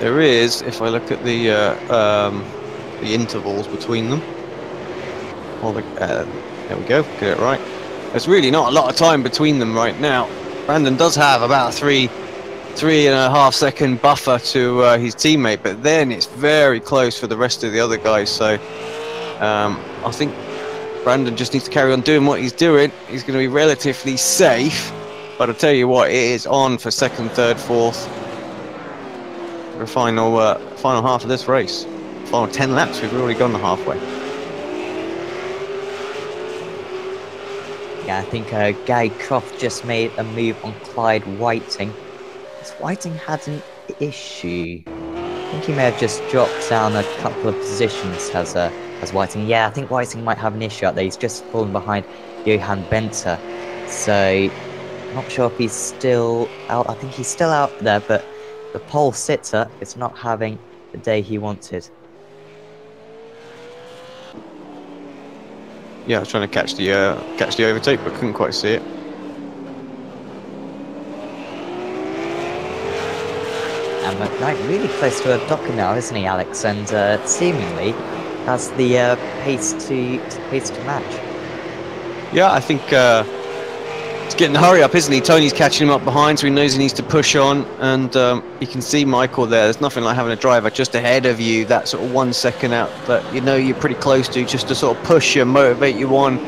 there is, if I look at the intervals between them, there we go, get it right. There's really not a lot of time between them right now. Brandon does have about a 3.5 second buffer to his teammate, but then it's very close for the rest of the other guys, so I think Brandon just needs to carry on doing what he's doing. He's going to be relatively safe. But I'll tell you what, it is on for second, third, fourth. For the final half of this race. Final 10 laps, we've already gone the halfway. Yeah, I think Gary Croft just made a move on Clyde Whiting. Has Whiting had an issue? I think he may have just dropped down a couple of positions as Whiting. Yeah, I think Whiting might have an issue out there. He's just fallen behind Johan Benter. So not sure if he's still out. I think he's still out there, but the pole sitter is not having the day he wanted. Yeah, I was trying to catch the overtake, but couldn't quite see it. And McKnight really close to a docker now, isn't he, Alex? And seemingly has the pace to match. Yeah, I think he's getting the hurry up, isn't he? Tony's catching him up behind, so he knows he needs to push on. And you can see Michael there. There's nothing like having a driver just ahead of you, that sort of 1 second out that you know you're pretty close to, just to sort of push you, motivate you on,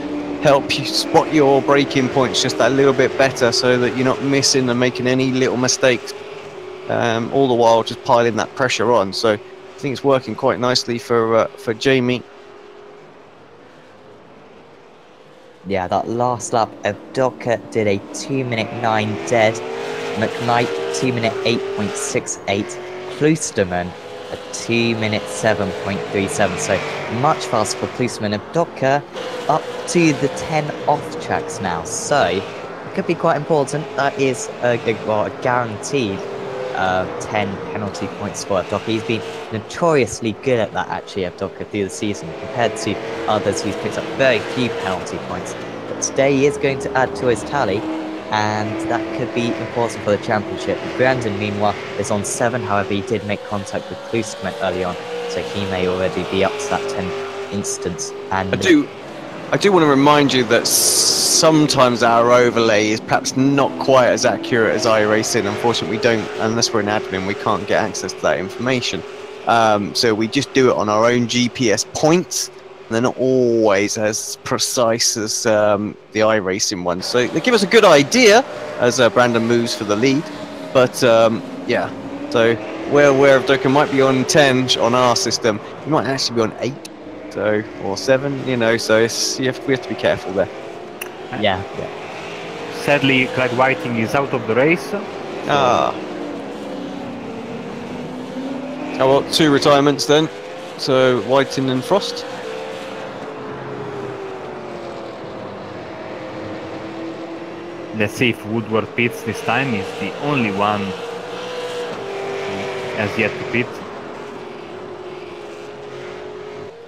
help you spot your braking points just that little bit better, so that you're not missing and making any little mistakes. All the while just piling that pressure on. So I think it's working quite nicely for Jamie. Yeah, that last lap of Docker did a 2-minute 9 dead. McKnight 2-minute 8.68. Klusterman a 2-minute 7.37. So much faster for Klusterman. And Docker up to the 10 off tracks now. So it could be quite important. That is a guaranteed 10 penalty points for Docker. He's been notoriously good at that, actually, at Docker through the season, compared to others who's picked up very few penalty points. But today he is going to add to his tally, and that could be important for the championship. Brandon, meanwhile, is on 7. However, he did make contact with Klusterman early on, so he may already be up to that 10 instance. And I do want to remind you that sometimes our overlay is perhaps not quite as accurate as iRacing. Unfortunately, we don't, unless we're an admin, we can't get access to that information. So we just do it on our own GPS points. And they're not always as precise as the iRacing ones. So they give us a good idea as Brandon moves for the lead. But yeah, so we're aware of Doka might be on 10 on our system. He might actually be on 8. So, or 7, you know, so we have to be careful there. Yeah. Sadly, Clyde Whiting is out of the race. So How about 2 retirements then? So Whiting and Frost. let's see if Woodward pits this time. He's the only one who has yet to pit.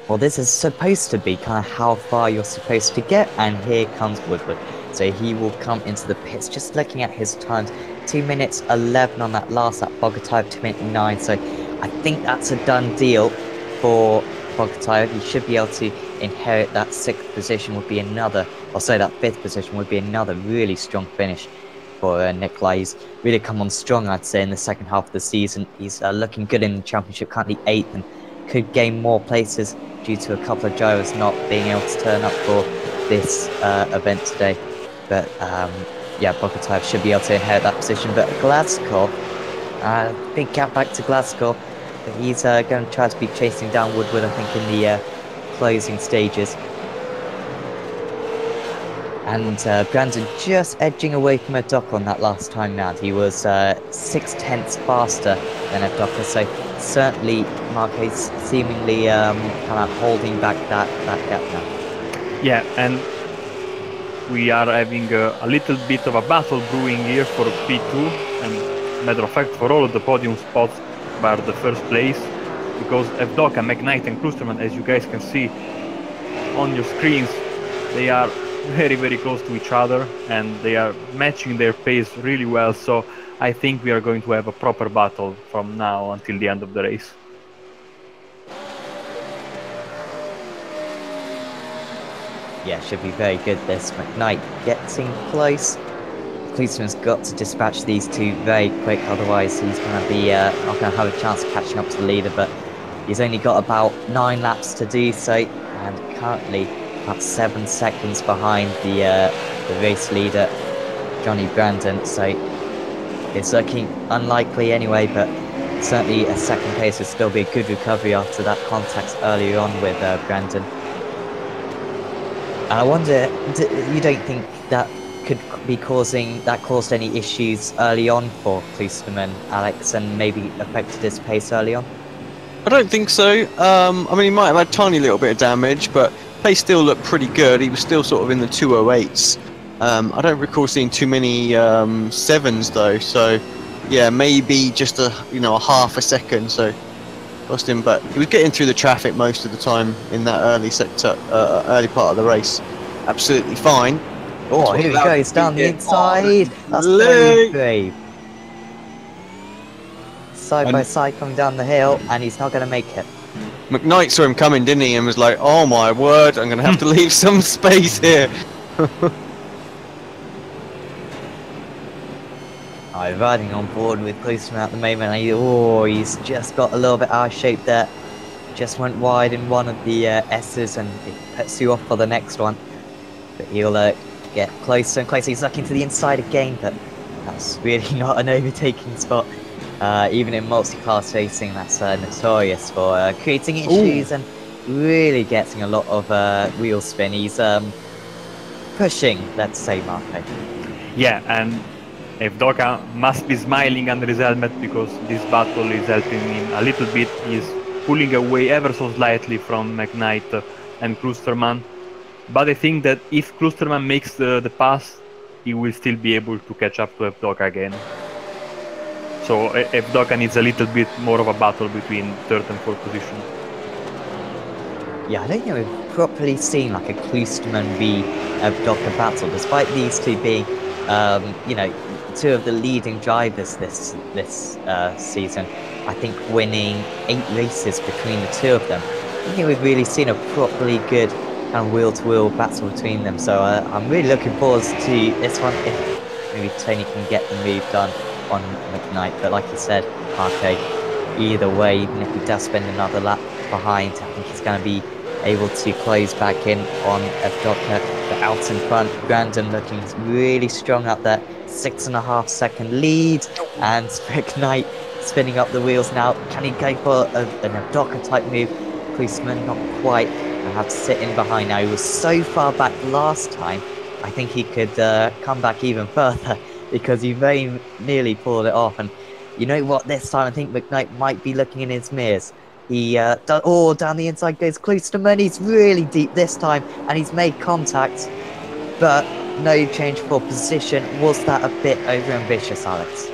Well, this is supposed to be kind of how far you're supposed to get, and here comes Woodward. So he will come into the pits. Just looking at his times, 2 minutes 11 on that last lap. Bogatyv 2 minutes 9. So I think that's a done deal for Bogatyv. He should be able to inherit that 6th position. Would be another, or sorry, that 5th position would be another really strong finish for Nikolai. He's really come on strong, I'd say, in the second half of the season. He's looking good in the championship, currently 8th, and could gain more places due to a couple of drivers not being able to turn up for this event today. But yeah, Bogatyv should be able to inherit that position. But Glasgow, big gap back to Glasgow. He's going to try to be chasing down Woodward, I think, in the closing stages. And Brandon just edging away from Adoka on that last time round. He was 6/10 faster than Adoka, so certainly Marquez seemingly kind of holding back that gap now. Yeah, and we are having a little bit of a battle brewing here for P2, and matter of fact, for all of the podium spots bar the first place. because Evdoka, McKnight and Klusterman, as you guys can see on your screens, they are very, very close to each other and they are matching their pace really well. So I think we are going to have a proper battle from now until the end of the race. Yeah, should be very good this. McKnight getting close. Klusterman's got to dispatch these two very quick, otherwise he's going to be not going to have a chance of catching up to the leader, but he's only got about 9 laps to do so, and currently about 7 seconds behind the race leader, Johnny Brandon, so it's looking unlikely anyway, but certainly a second place would still be a good recovery after that contact earlier on with Brandon. And I wonder, you don't think that could be caused any issues early on for Klusterman, Alex, and maybe affected his pace early on? I don't think so. I mean, he might have had a tiny little bit of damage, but pace still looked pretty good. He was still sort of in the 208s. I don't recall seeing too many 7s though, so yeah, maybe just a half a second. So lost him, but he was getting through the traffic most of the time in that early sector, early part of the race. Absolutely fine. Oh, here he goes down the inside. That's very brave. Side by side coming down the hill, and he's not going to make it. McKnight saw him coming, didn't he, and was like, "Oh my word, I'm going to have to leave some space here." I'm riding on board with Klusterman at the moment. He's just got a little bit out of shape there. Just went wide in one of the S's, and it puts you off for the next one. But he'll get closer and closer. He's looking to the inside again, but that's really not an overtaking spot. Even in multi-class racing, that's notorious for creating issues and really getting a lot of wheel spin. He's pushing, let's say, Marco. Yeah, and Evdoka must be smiling under his helmet because this battle is helping him a little bit. He's pulling away ever so slightly from McKnight and Klusterman. But I think that if Klusterman makes the pass, he will still be able to catch up to Evdoka again. So Evdoka needs a little bit more of a battle between third and fourth position. Yeah, I don't think we've properly seen like a Klusterman v Evdoka battle, despite these two being, two of the leading drivers this season. I think winning 8 races between the two of them. I don't think we've really seen a properly good kind of wheel-to-wheel battle between them. So I'm really looking forward to this one. If maybe Tony can get the move done on McKnight, but like you said, Marco, either way, even if he does spend another lap behind, I think he's going to be able to close back in on Evdoka. But out in front, Brandon looking really strong up there, 6.5 second lead, and McKnight spinning up the wheels now. Can he go for an Evdoka type move? Klusterman not quite. I have to sit in behind now. He was so far back last time. I think he could come back even further, because he very nearly pulled it off. And you know what, this time I think McKnight might be looking in his mirrors. He down the inside goes Klusterman. He's really deep this time, and he's made contact, but no change for position. Was that a bit overambitious, Alex?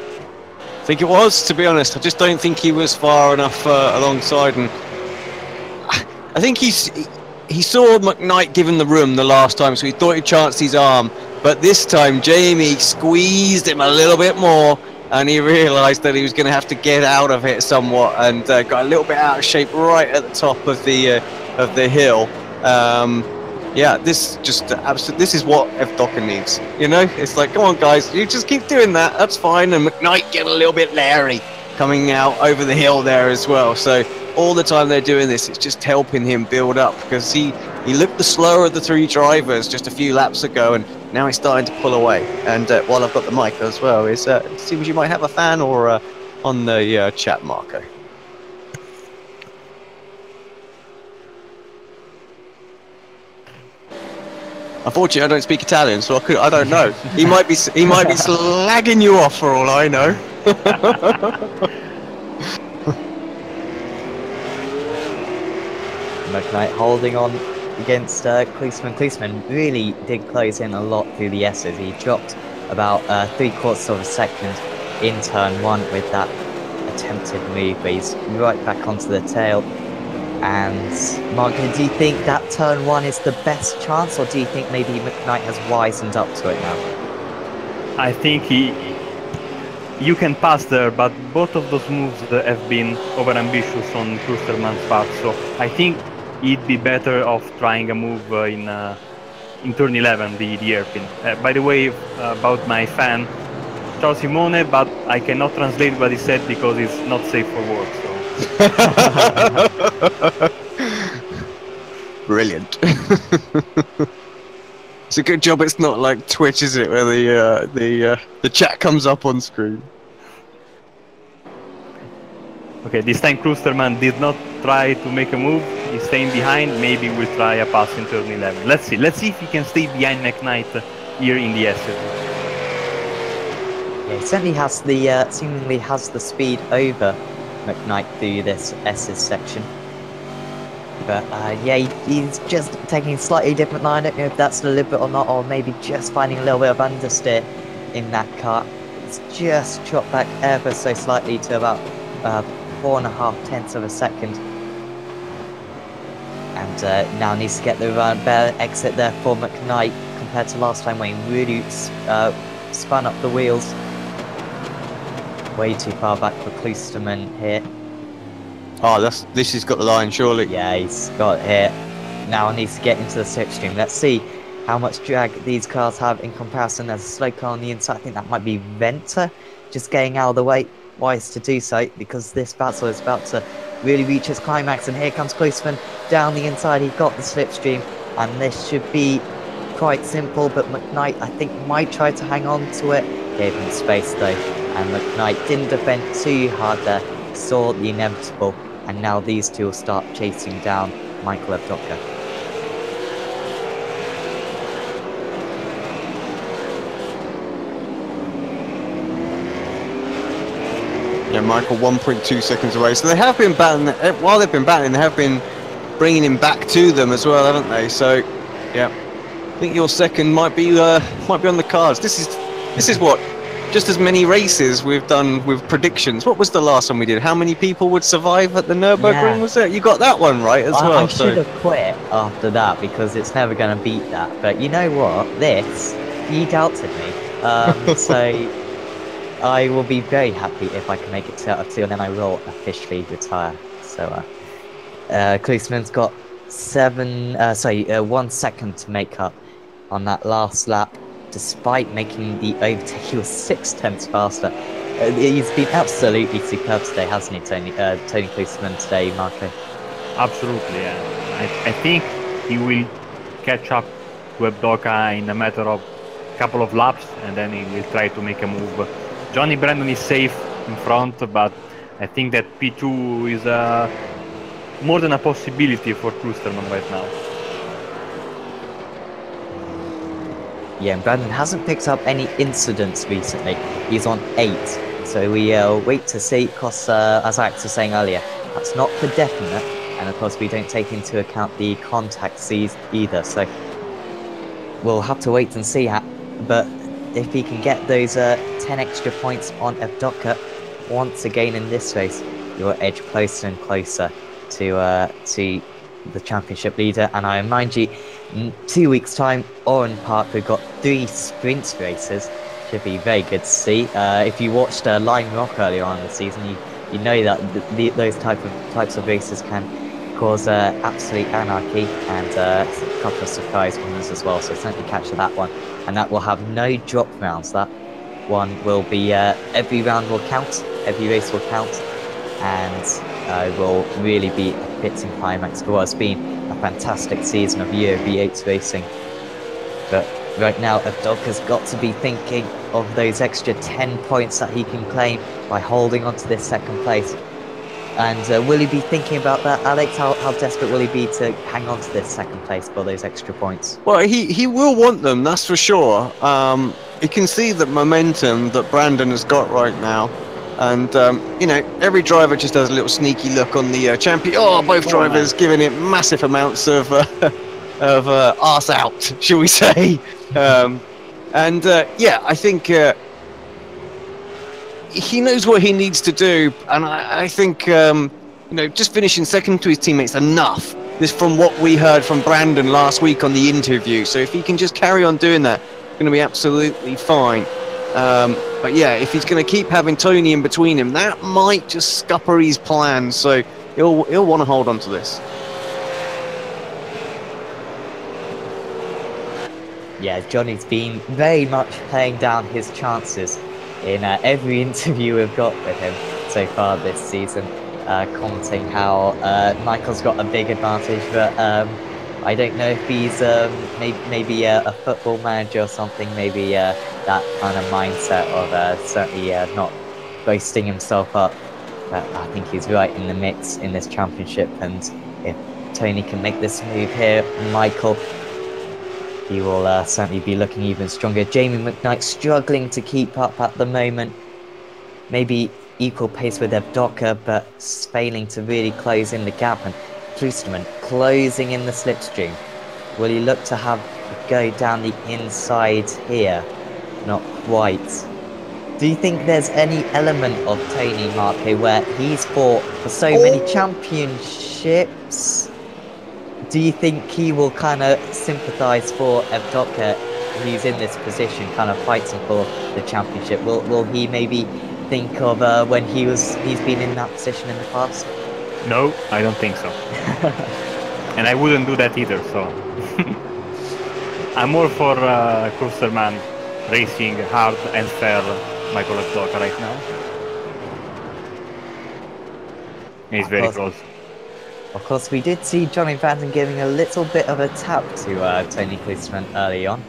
I think it was, to be honest. I just don't think he was far enough alongside, and I think he saw McKnight giving the room the last time, so he thought he chanced his arm. But this time, Jamie squeezed him a little bit more, and he realised that he was going to have to get out of it somewhat, and got a little bit out of shape right at the top of the hill. Yeah, this is what Evdoka needs. You know, it's like, come on, guys, you just keep doing that. That's fine. And McKnight get a little bit leery coming out over the hill there as well. So all the time they're doing this, it's just helping him build up, because he looked the slower of the 3 drivers just a few laps ago, and now he's starting to pull away. And while I've got the mic as well, it seems you might have a fan or on the chat, Marco. Unfortunately, I don't speak Italian, so I don't know. He might be slagging you off for all I know. McKnight holding on against Klusterman. Klusterman really did close in a lot through the S's. He dropped about 3/4 of a second in turn 1 with that attempted move, but he's right back onto the tail. And Marco, do you think that turn 1 is the best chance, or do you think maybe McKnight has wisened up to it now? I think you can pass there, but both of those moves have been overambitious on Kloosterman's part. So I think he'd be better off trying a move in turn 11, the hairpin. By the way, about my fan, Ciao Simone, but I cannot translate what he said because it's not safe for work. So. Brilliant. It's a good job it's not like Twitch, is it, where the chat comes up on screen. Okay, this time Kloosterman did not try to make a move. He's staying behind. Maybe we'll try a pass in turn 11. Let's see. Let's see if he can stay behind McKnight here in the S. Yeah, he certainly has the seemingly has the speed over McKnight through this S's section. But yeah, he's just taking a slightly different line. I don't know if that's deliberate or not, or maybe just finding a little bit of understeer in that car. It's just dropped back ever so slightly to about 4.5 tenths of a second. And now needs to get the better exit there for McKnight compared to last time when he really spun up the wheels. Way too far back for Kloosterman here. Oh, this has got the line, surely. Yeah, he's got it here. Now needs to get into the slipstream. Let's see how much drag these cars have in comparison. There's a slow car on the inside. I think that might be Venter just getting out of the way. Wise to do so because this battle is about to really reach its climax. And here comes Kloosterman down the inside. He got the slipstream, and this should be quite simple. But McKnight, I think, might try to hang on to it. Gave him space though, and McKnight didn't defend too hard there. Saw the inevitable, and now these two will start chasing down Michael Evdoka. Yeah, Michael 1.2 seconds away. So they have been battling. While they've been battling, they have been bringing him back to them as well, haven't they? So, yeah, I think your second might be on the cards. This is what, just as many races we've done with predictions. What was the last one we did? How many people would survive at the Nürburgring? Was it? You got that one right as well. I should have quit after that because it's never going to beat that. But you know what? You doubted me. So I will be very happy if I can make it to out of 2, and then I will officially retire. So Kloosterman's got 1 second to make up on that last lap. Despite making the overtake, he was 6 tenths faster. He's been absolutely superb today, hasn't he, Tony Kloosterman today, Marco? Absolutely, yeah. I think he will catch up to Evdoka in a matter of a couple of laps, and then he will try to make a move. Johnny Brandon is safe in front, but I think that P2 is more than a possibility for Kloosterman right now. Yeah, and Brandon hasn't picked up any incidents recently. He's on 8, so we wait to see, because as Alex was saying earlier, that's not for definite, and of course we don't take into account the contact seized either, so we'll have to wait and see. But if he can get those 10 extra points on Evdoka once again in this race, you'll edge closer and closer to the championship leader. And I remind you, in 2 weeks' time, Oran Park, we've got 3 sprint races. Should be very good to see. If you watched Line Rock earlier on in the season, you know that those types of races can cause absolute anarchy, and a couple of surprise winners as well. So certainly catch that one, and that will have no drop rounds. That one will be every round will count, every race will count, and will really be a fitting climax for what's been a fantastic season of Euro V8 racing. But right now, Evdoka's got to be thinking of those extra 10 points that he can claim by holding on to this second place. And will he be thinking about that, Alex? How desperate will he be to hang on to this second place for those extra points? Well, he will want them, that's for sure. You can see the momentum that Brandon has got right now. And, you know, every driver just has a little sneaky look on the champion. Oh, both drivers giving it massive amounts of arse out, shall we say. Yeah, I think he knows what he needs to do, and I think just finishing second to his teammates enough. This from what we heard from Brandon last week on the interview. So if he can just carry on doing that, it's going to be absolutely fine. But yeah, if he's going to keep having Tony in between him, that might just scupper his plans. So he'll want to hold on to this. Yeah, Johnny's been very much playing down his chances in every interview we've got with him so far this season, commenting how Michael's got a big advantage, but I don't know if he's maybe a football manager or something, maybe that kind of mindset of certainly not boasting himself up. But I think he's right in the mix in this championship, and if Tony can make this move here, Michael, he will certainly be looking even stronger. Jamie McKnight struggling to keep up at the moment. Maybe equal pace with Evdoka, but failing to really close in the gap. And Klosterman closing in the slipstream. Will he look to have go down the inside here? Not quite. Do you think there's any element of Tony Marco where he's fought for so many championships? Do you think he will kind of sympathise for Evdoka, who's in this position, kind of fighting for the championship? Will he maybe think of when he's been in that position in the past? No, I don't think so. And I wouldn't do that either, so... I'm more for Klosterman racing hard and fair Michael Evdoka right now. He's very close. Of course, we did see Johnny Brandon giving a little bit of a tap to Tony Klosterman early on.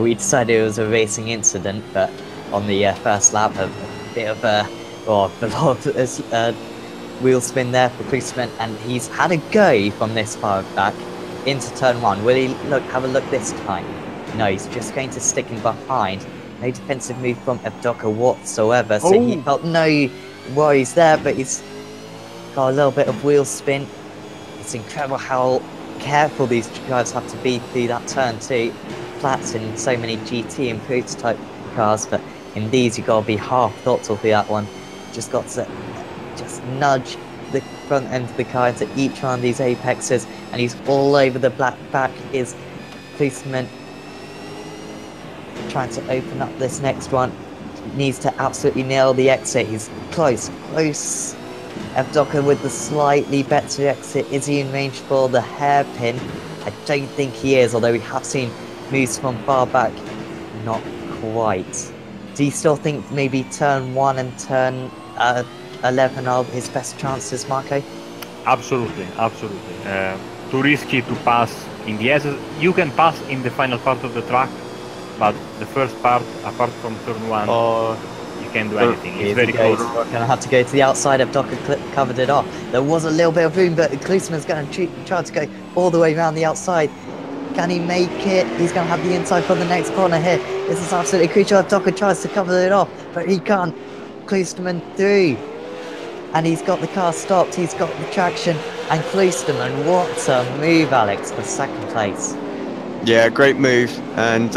We decided it was a racing incident, but on the first lap, a bit of a wheel spin there for Klosterman, and he's had a go from this far back into turn one. Will he have a look this time? No, he's just going to stick him behind. No defensive move from Evdoka whatsoever, so he felt no worries there, but he's got a little bit of wheel spin. It's incredible how careful these guys have to be through that turn two. Flats in so many GT and prototype cars, but in these you gotta be half thoughtful through that one. Just got to just nudge the front end of the car into each one of these apexes, and he's all over the black back. Is Klosterman trying to open up this next one? Needs to absolutely nail the exit. He's close. Evdoka with the slightly better exit. Is he in range for the hairpin? I don't think he is, although we have seen moves from far back. Not quite. Do you still think maybe turn 1 and turn 11 are his best chances, Marco? Absolutely. Too risky to pass in the S's. You can pass in the final part of the track, but the first part, apart from turn 1, you can't do anything. It's very close. Gonna have to go to the outside. Evdoka covered it off. There was a little bit of room, but Klosterman's gonna try to go all the way around the outside. Can he make it? He's gonna have the inside for the next corner here. This is absolutely crucial. Evdoka tries to cover it off, but he can't. Klosterman through. And he's got the car stopped. He's got the traction. And Klosterman, what a move, Alex, for second place. Yeah, great move. And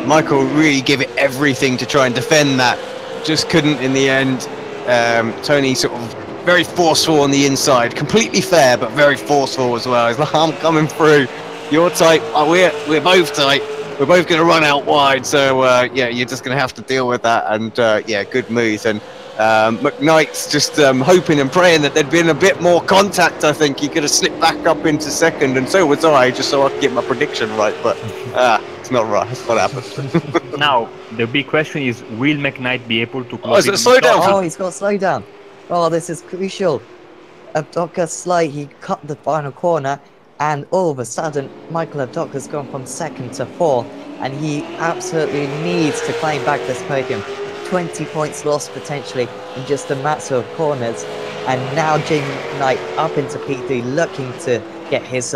Michael really gave it everything to try and defend that. Just couldn't in the end. Tony sort of very forceful on the inside. Completely fair, but very forceful as well. He's like, I'm coming through. You're tight. We're both tight. We're both going to run out wide. So, yeah, you're just going to have to deal with that. And, yeah, good move. And McKnight's just hoping and praying that there'd been a bit more contact. I think he could have slipped back up into second, and so was I, just so I could get my prediction right. But it's not right. It's what happened. Now the big question is: will McKnight be able to close? Oh, slow down. Oh, he's got slow down. Oh, this is crucial. Evdoka slight. He cut the final corner, and all of a sudden, Michael Evdoka's gone from second to fourth, and he absolutely needs to claim back this podium. 20 points lost potentially in just a matter of corners, and now Jamie Knight up into P3 looking to get his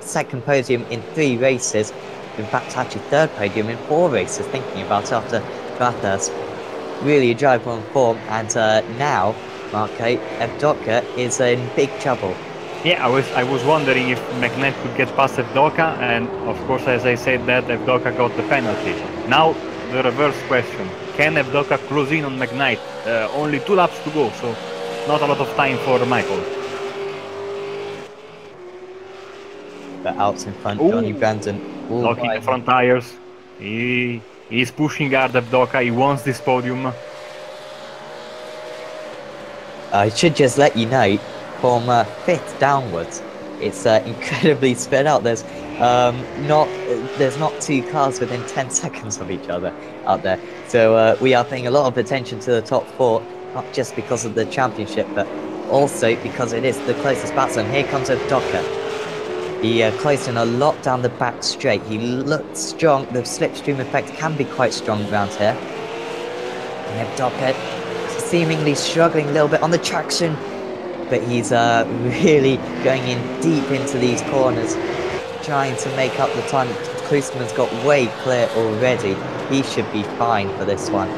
second podium in 3 races. In fact, actually third podium in 4 races, thinking about it after Bathurst. Really a drive on form, and now Marco Evdoka is in big trouble. Yeah, I was wondering if McKnight could get past Evdoka, and of course, as I said, that Evdoka got the penalty. Now the reverse question. Can Evdoka close in on McKnight? Only 2 laps to go, so not a lot of time for Michael. But out in front, Ooh. Johnny Brandon. Locking the front tires. He's pushing hard Evdoka. He wants this podium. I should just let you know, from 5th downwards, it's incredibly spread out. There's not 2 cars within 10 seconds of each other out there. So we are paying a lot of attention to the top 4, not just because of the championship, but also because it is the closest battle. And here comes Evdoka. He closed in a lot down the back straight. He looked strong. The slipstream effect can be quite strong around here. And Evdoka seemingly struggling a little bit on the traction, but he's really going in deep into these corners, trying to make up the time. Klosterman's got way clear already. He should be fine for this one.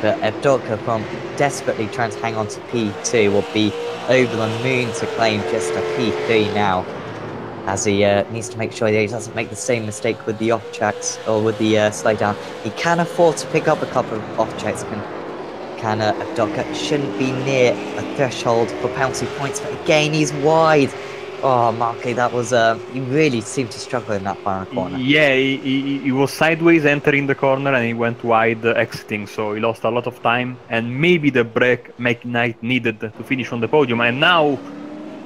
But Evdoka, from desperately trying to hang on to P2, will be over the moon to claim just a P3 now, as he needs to make sure that he doesn't make the same mistake with the off tracks or with the slowdown. He can afford to pick up a couple of off tracks. Can Evdoka shouldn't be near a threshold for penalty points, but again he's wide. Oh, Marky, that was he really seemed to struggle in that final corner. Yeah, he was sideways entering the corner and he went wide exiting, so he lost a lot of time. And maybe the break McKnight needed to finish on the podium. And now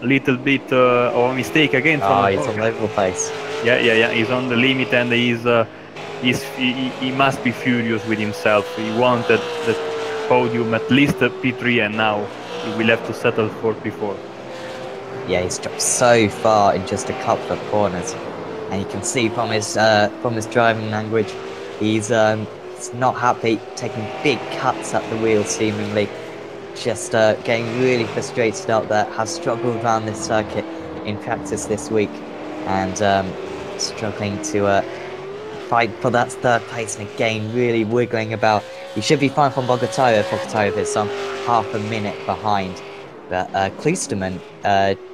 a little bit of a mistake again from he's all over the place. Yeah. He's on the limit and he must be furious with himself. He wanted the podium, at least a P3, and now he will have to settle for P4. Yeah, he's dropped so far in just a couple of corners, and you can see from his driving language, he's not happy, taking big cuts at the wheel seemingly, just getting really frustrated out there. Has struggled around this circuit in practice this week, and struggling to fight for that 3rd place, and again really wiggling about. He should be fine from Bogotaev. Bogotaev is some half a minute behind, but Klosterman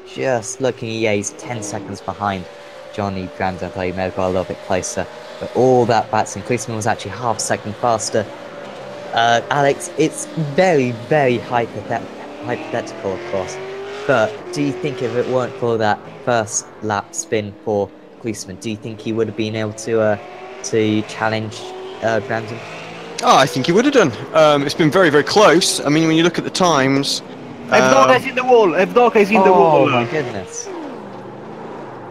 just looking, he's 10 seconds behind Johnny Brandon. He may have got a little bit closer, but all that bats, and Klosterman was actually half a second faster. Alex, it's very, very hypothetical, of course, but do you think if it weren't for that first lap spin for Klosterman, do you think he would have been able to challenge Brandon? Oh, I think he would have done. It's been very, very close. I mean, when you look at the times... Evdoka is in the wall! Evdoka is in the wall! Oh my goodness.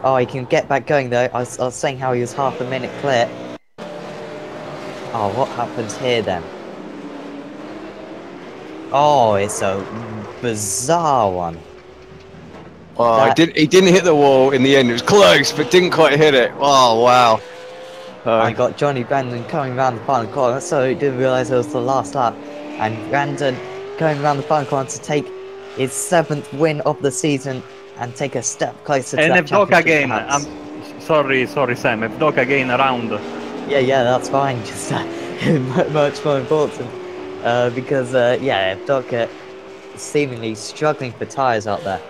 Oh, he can get back going though. I was saying how he was half a minute clear. Oh, what happens here then? Oh, it's a bizarre one. Oh, he didn't hit the wall in the end. It was close, but didn't quite hit it. Oh, wow. I got Johnny Brandon coming around the final corner, so he didn't realise it was the last lap. And Brandon going around the final corner to take his 7th win of the season and take a step closer to that Evdoka again. perhaps. I'm sorry, Sam. Evdoka again around. Yeah, that's fine. Just much more important because Evdoka seemingly struggling for tyres out there.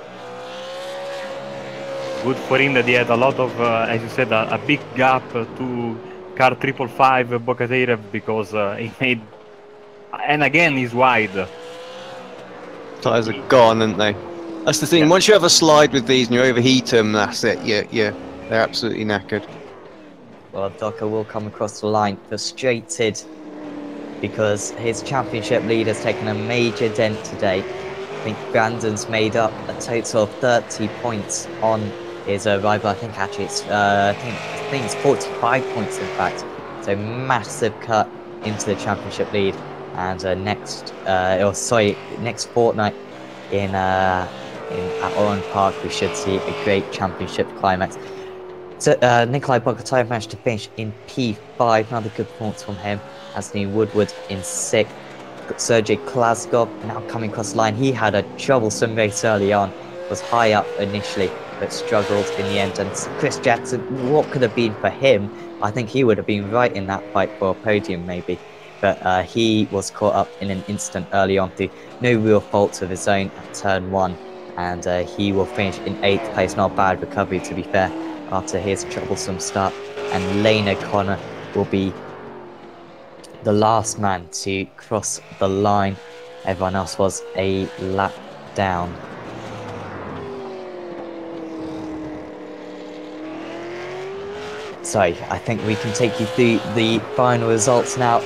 Good for him that he had a lot of, as you said, a big gap to car 555 Bogotaev, because he made, and again he's wide. Tyres are gone, aren't they? That's the thing. Yeah. Once you have a slide with these and you overheat them, that's it. Yeah, they're absolutely knackered. Well, Evdoka will come across the line frustrated because his championship lead has taken a major dent today. I think Brandon's made up a total of 30 points on his rival. I think actually it's I think it's 45 points in fact. So massive cut into the championship lead. And next fortnight at Orange Park, we should see a great championship climax. So Nikolai Bogotaev managed to finish in P5. Another good performance from him. Anthony Woodward in 6th. Sergei Klazgov now coming across the line. He had a troublesome race early on. Was high up initially, but struggled in the end. And Chris Jackson, what could have been for him? I think he would have been right in that fight for a podium maybe. But he was caught up in an instant early on through no real fault of his own at turn 1. And he will finish in 8th place. Not a bad recovery, to be fair, after his troublesome start. And Lane O'Connor will be the last man to cross the line. Everyone else was a lap down. So I think we can take you through the final results now.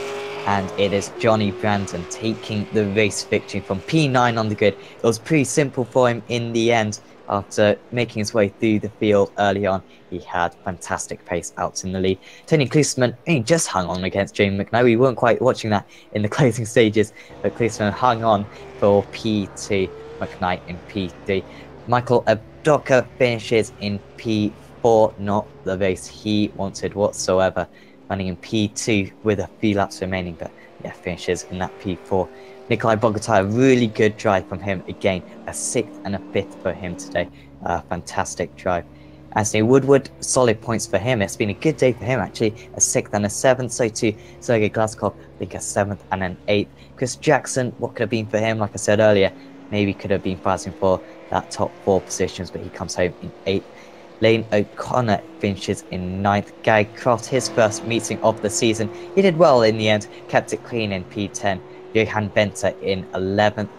And it is Johnny Brandon taking the race victory from P9 on the grid. It was pretty simple for him in the end. After making his way through the field early on, he had fantastic pace out in the lead. Tony Klusman just hung on against Jamie McKnight. We weren't quite watching that in the closing stages, but Klusman hung on for P2, McKnight in P3. Michael Abdoka finishes in P4, not the race he wanted whatsoever, running in P2 with a few laps remaining, but yeah, finishes in that P4. Nikolai Bogatai, really good drive from him again, a 6th and a 5th for him today. Fantastic drive. Anthony Woodward, solid points for him. It's been a good day for him, actually. A 6th and a 7th. So too, Sergei Glaskov, I think a 7th and an 8th. Chris Jackson, what could have been for him? Like I said earlier, maybe could have been fighting for that top 4 positions, but he comes home in 8th. Lane O'Connor finishes in 9th. Gary Croft, his first meeting of the season. He did well in the end, kept it clean in P10. Johan Benter in 11th.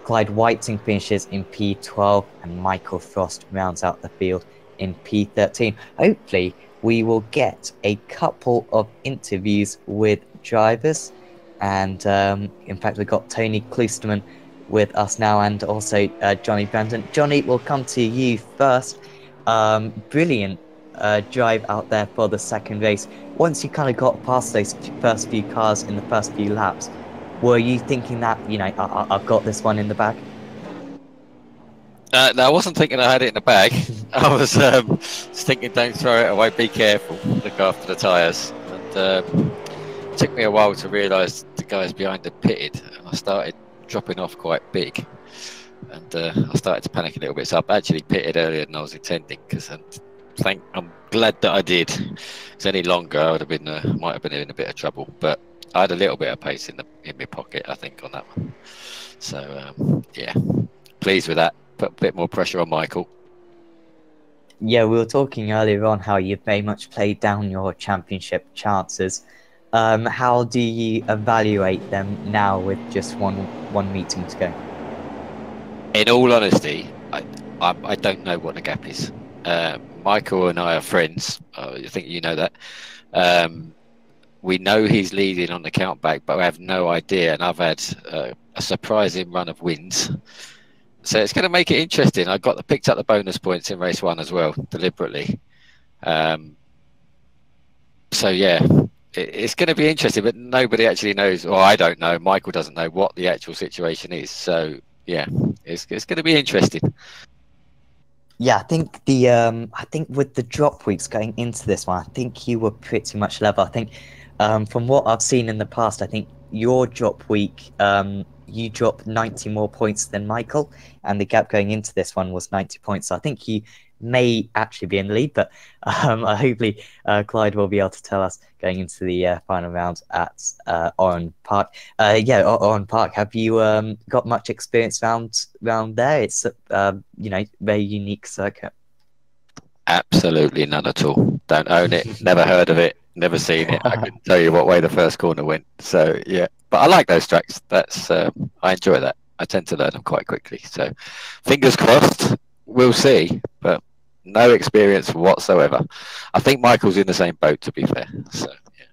Clyde Whiting finishes in P12, and Michael Frost rounds out the field in P13. Hopefully, we will get a couple of interviews with drivers. And in fact, we've got Tony Klusterman with us now, and also Johnny Brandon. Johnny, we'll come to you first. Brilliant drive out there for the second race. Once you kind of got past those first few cars in the first few laps, were you thinking that, I've got this one in the bag? No, I wasn't thinking I had it in the bag. I was just thinking, don't throw it away, be careful, look after the tyres. And it took me a while to realise the guys behind had pitted, and I started dropping off quite big. And I started to panic a little bit, so I actually pitted earlier than I was intending. I'm glad that I did. Because any longer, I would have been might have been in a bit of trouble. But I had a little bit of pace in my pocket, I think, on that one. So yeah, pleased with that. Put a bit more pressure on Michael. Yeah, we were talking earlier on how you've very much played down your championship chances. How do you evaluate them now with just one meeting to go? In all honesty, I don't know what the gap is. Michael and I are friends. I think you know that. We know he's leading on the count back, but I have no idea. And I've had a surprising run of wins. So it's going to make it interesting. I picked up the bonus points in race 1 as well, deliberately. So yeah, it's going to be interesting, but nobody actually knows, or I don't know, Michael doesn't know what the actual situation is. So yeah, it's going to be interesting. Yeah, I think I think with the drop weeks going into this one, I think you were pretty much level. I think from what I've seen in the past, I think your drop week, you dropped 90 more points than Michael, and the gap going into this one was 90 points. So I think you may actually be in the lead, but hopefully Clyde will be able to tell us going into the final round at Oran Park. Oran Park, have you got much experience round there? It's very unique circuit. Absolutely none at all. Don't own it, never heard of it, never seen it. I couldn't tell you what way the first corner went. So yeah, but I like those tracks. That's I enjoy that. I tend to learn them quite quickly. So fingers crossed, we'll see. But no experience whatsoever. I think Michael's in the same boat, to be fair. So yeah.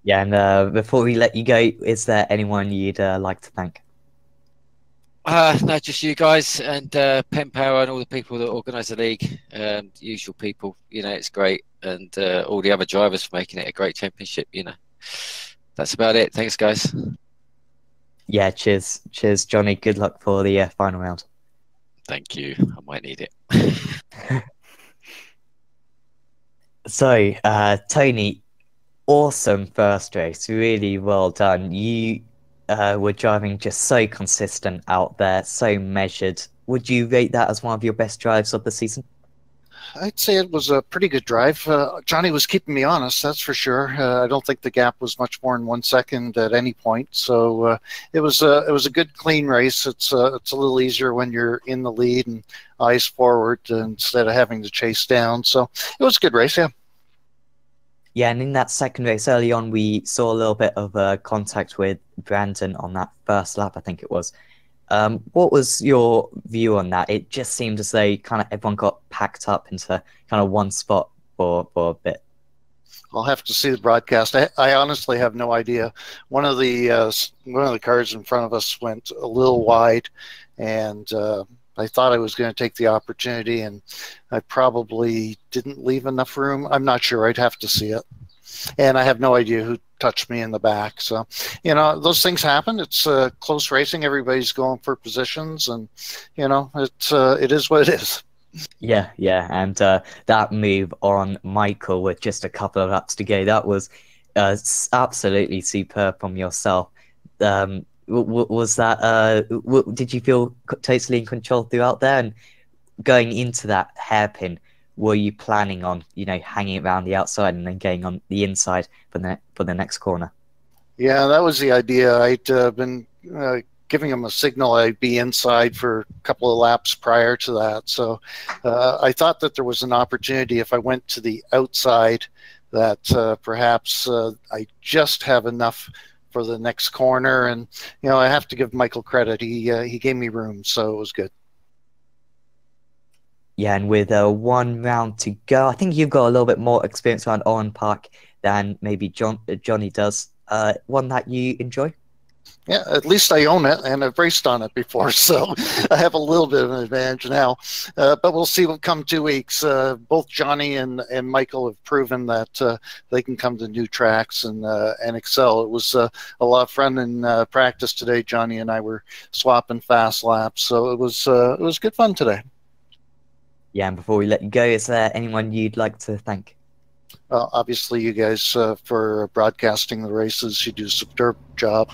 Yeah, and before we let you go, is there anyone you'd like to thank? No, just you guys and PenPower and all the people that organise the league. Usual people, it's great, and all the other drivers for making it a great championship. That's about it. Thanks, guys. Yeah, cheers, Johnny. Good luck for the final round. Thank you. I might need it. So, Tony, awesome first race. Really well done. You were driving just so consistent out there, so measured. Would you rate that as one of your best drives of the season? I'd say it was a pretty good drive. Johnny was keeping me honest, that's for sure. I don't think the gap was much more than 1 second at any point. So it was a good, clean race. It's a little easier when you're in the lead and eyes forward instead of having to chase down. So it was a good race, yeah. Yeah, and in that second race early on, we saw a little bit of contact with Brandon on that first lap, I think it was. What was your view on that? It just seemed as though kind of everyone got packed up into kind of one spot for a bit. I'll have to see the broadcast. I honestly have no idea. One of the cars in front of us went a little wide, and I thought I was going to take the opportunity, and I probably didn't leave enough room. I'm not sure. I'd have to see it. And I have no idea who touched me in the back. So, those things happen. It's close racing. Everybody's going for positions, and it is what it is. Yeah, and that move on Michael with just a couple of laps to go, that was absolutely superb from yourself. Was that? Did you feel totally in control throughout there? And going into that hairpin, were you planning on hanging around the outside and then going on the inside for the next corner? Yeah, that was the idea. I'd been giving him a signal I'd be inside for a couple of laps prior to that. So I thought that there was an opportunity if I went to the outside that perhaps I just have enough for the next corner. And, I have to give Michael credit. He gave me room, so it was good. Yeah, and with one round to go, I think you've got a little bit more experience around Oran Park than maybe Johnny does. One that you enjoy? Yeah, at least I own it, and I've raced on it before, so I have a little bit of an advantage now. But we'll see what come 2 weeks. Both Johnny and Michael have proven that they can come to new tracks and excel. It was a lot of fun in practice today. Johnny and I were swapping fast laps, so it was good fun today. Yeah, and before we let you go, is there anyone you'd like to thank? Well, obviously, you guys for broadcasting the races. You do a superb job.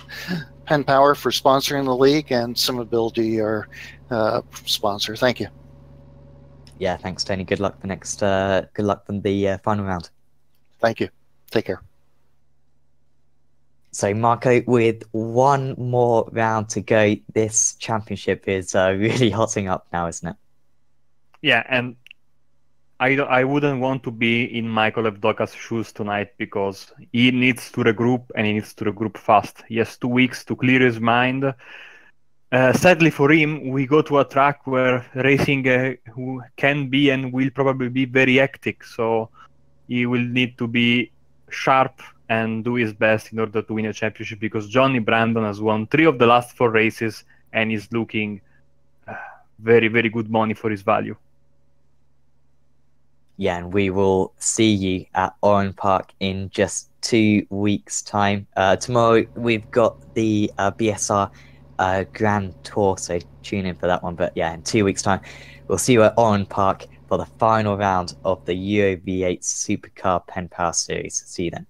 PenPower for sponsoring the league, and SimAbility, our sponsor. Thank you. Yeah, thanks, Tony. Good luck for good luck from the final round. Thank you. Take care. So, Marco, with one more round to go, this championship is really hotting up now, isn't it? Yeah, and I wouldn't want to be in Michael Evdoka's shoes tonight because he needs to regroup, and he needs to regroup fast. He has 2 weeks to clear his mind. Sadly for him, we go to a track where racing who can be and will probably be very hectic, so he will need to be sharp and do his best in order to win a championship, because Johnny Brandon has won 3 of the last 4 races and is looking very, very good money for his value. Yeah, and we will see you at Oran Park in just 2 weeks' time. Tomorrow we've got the BSR Grand Tour, so tune in for that one. But yeah, in 2 weeks' time, we'll see you at Oran Park for the final round of the Euro V8 Supercar PenPower Series. See you then.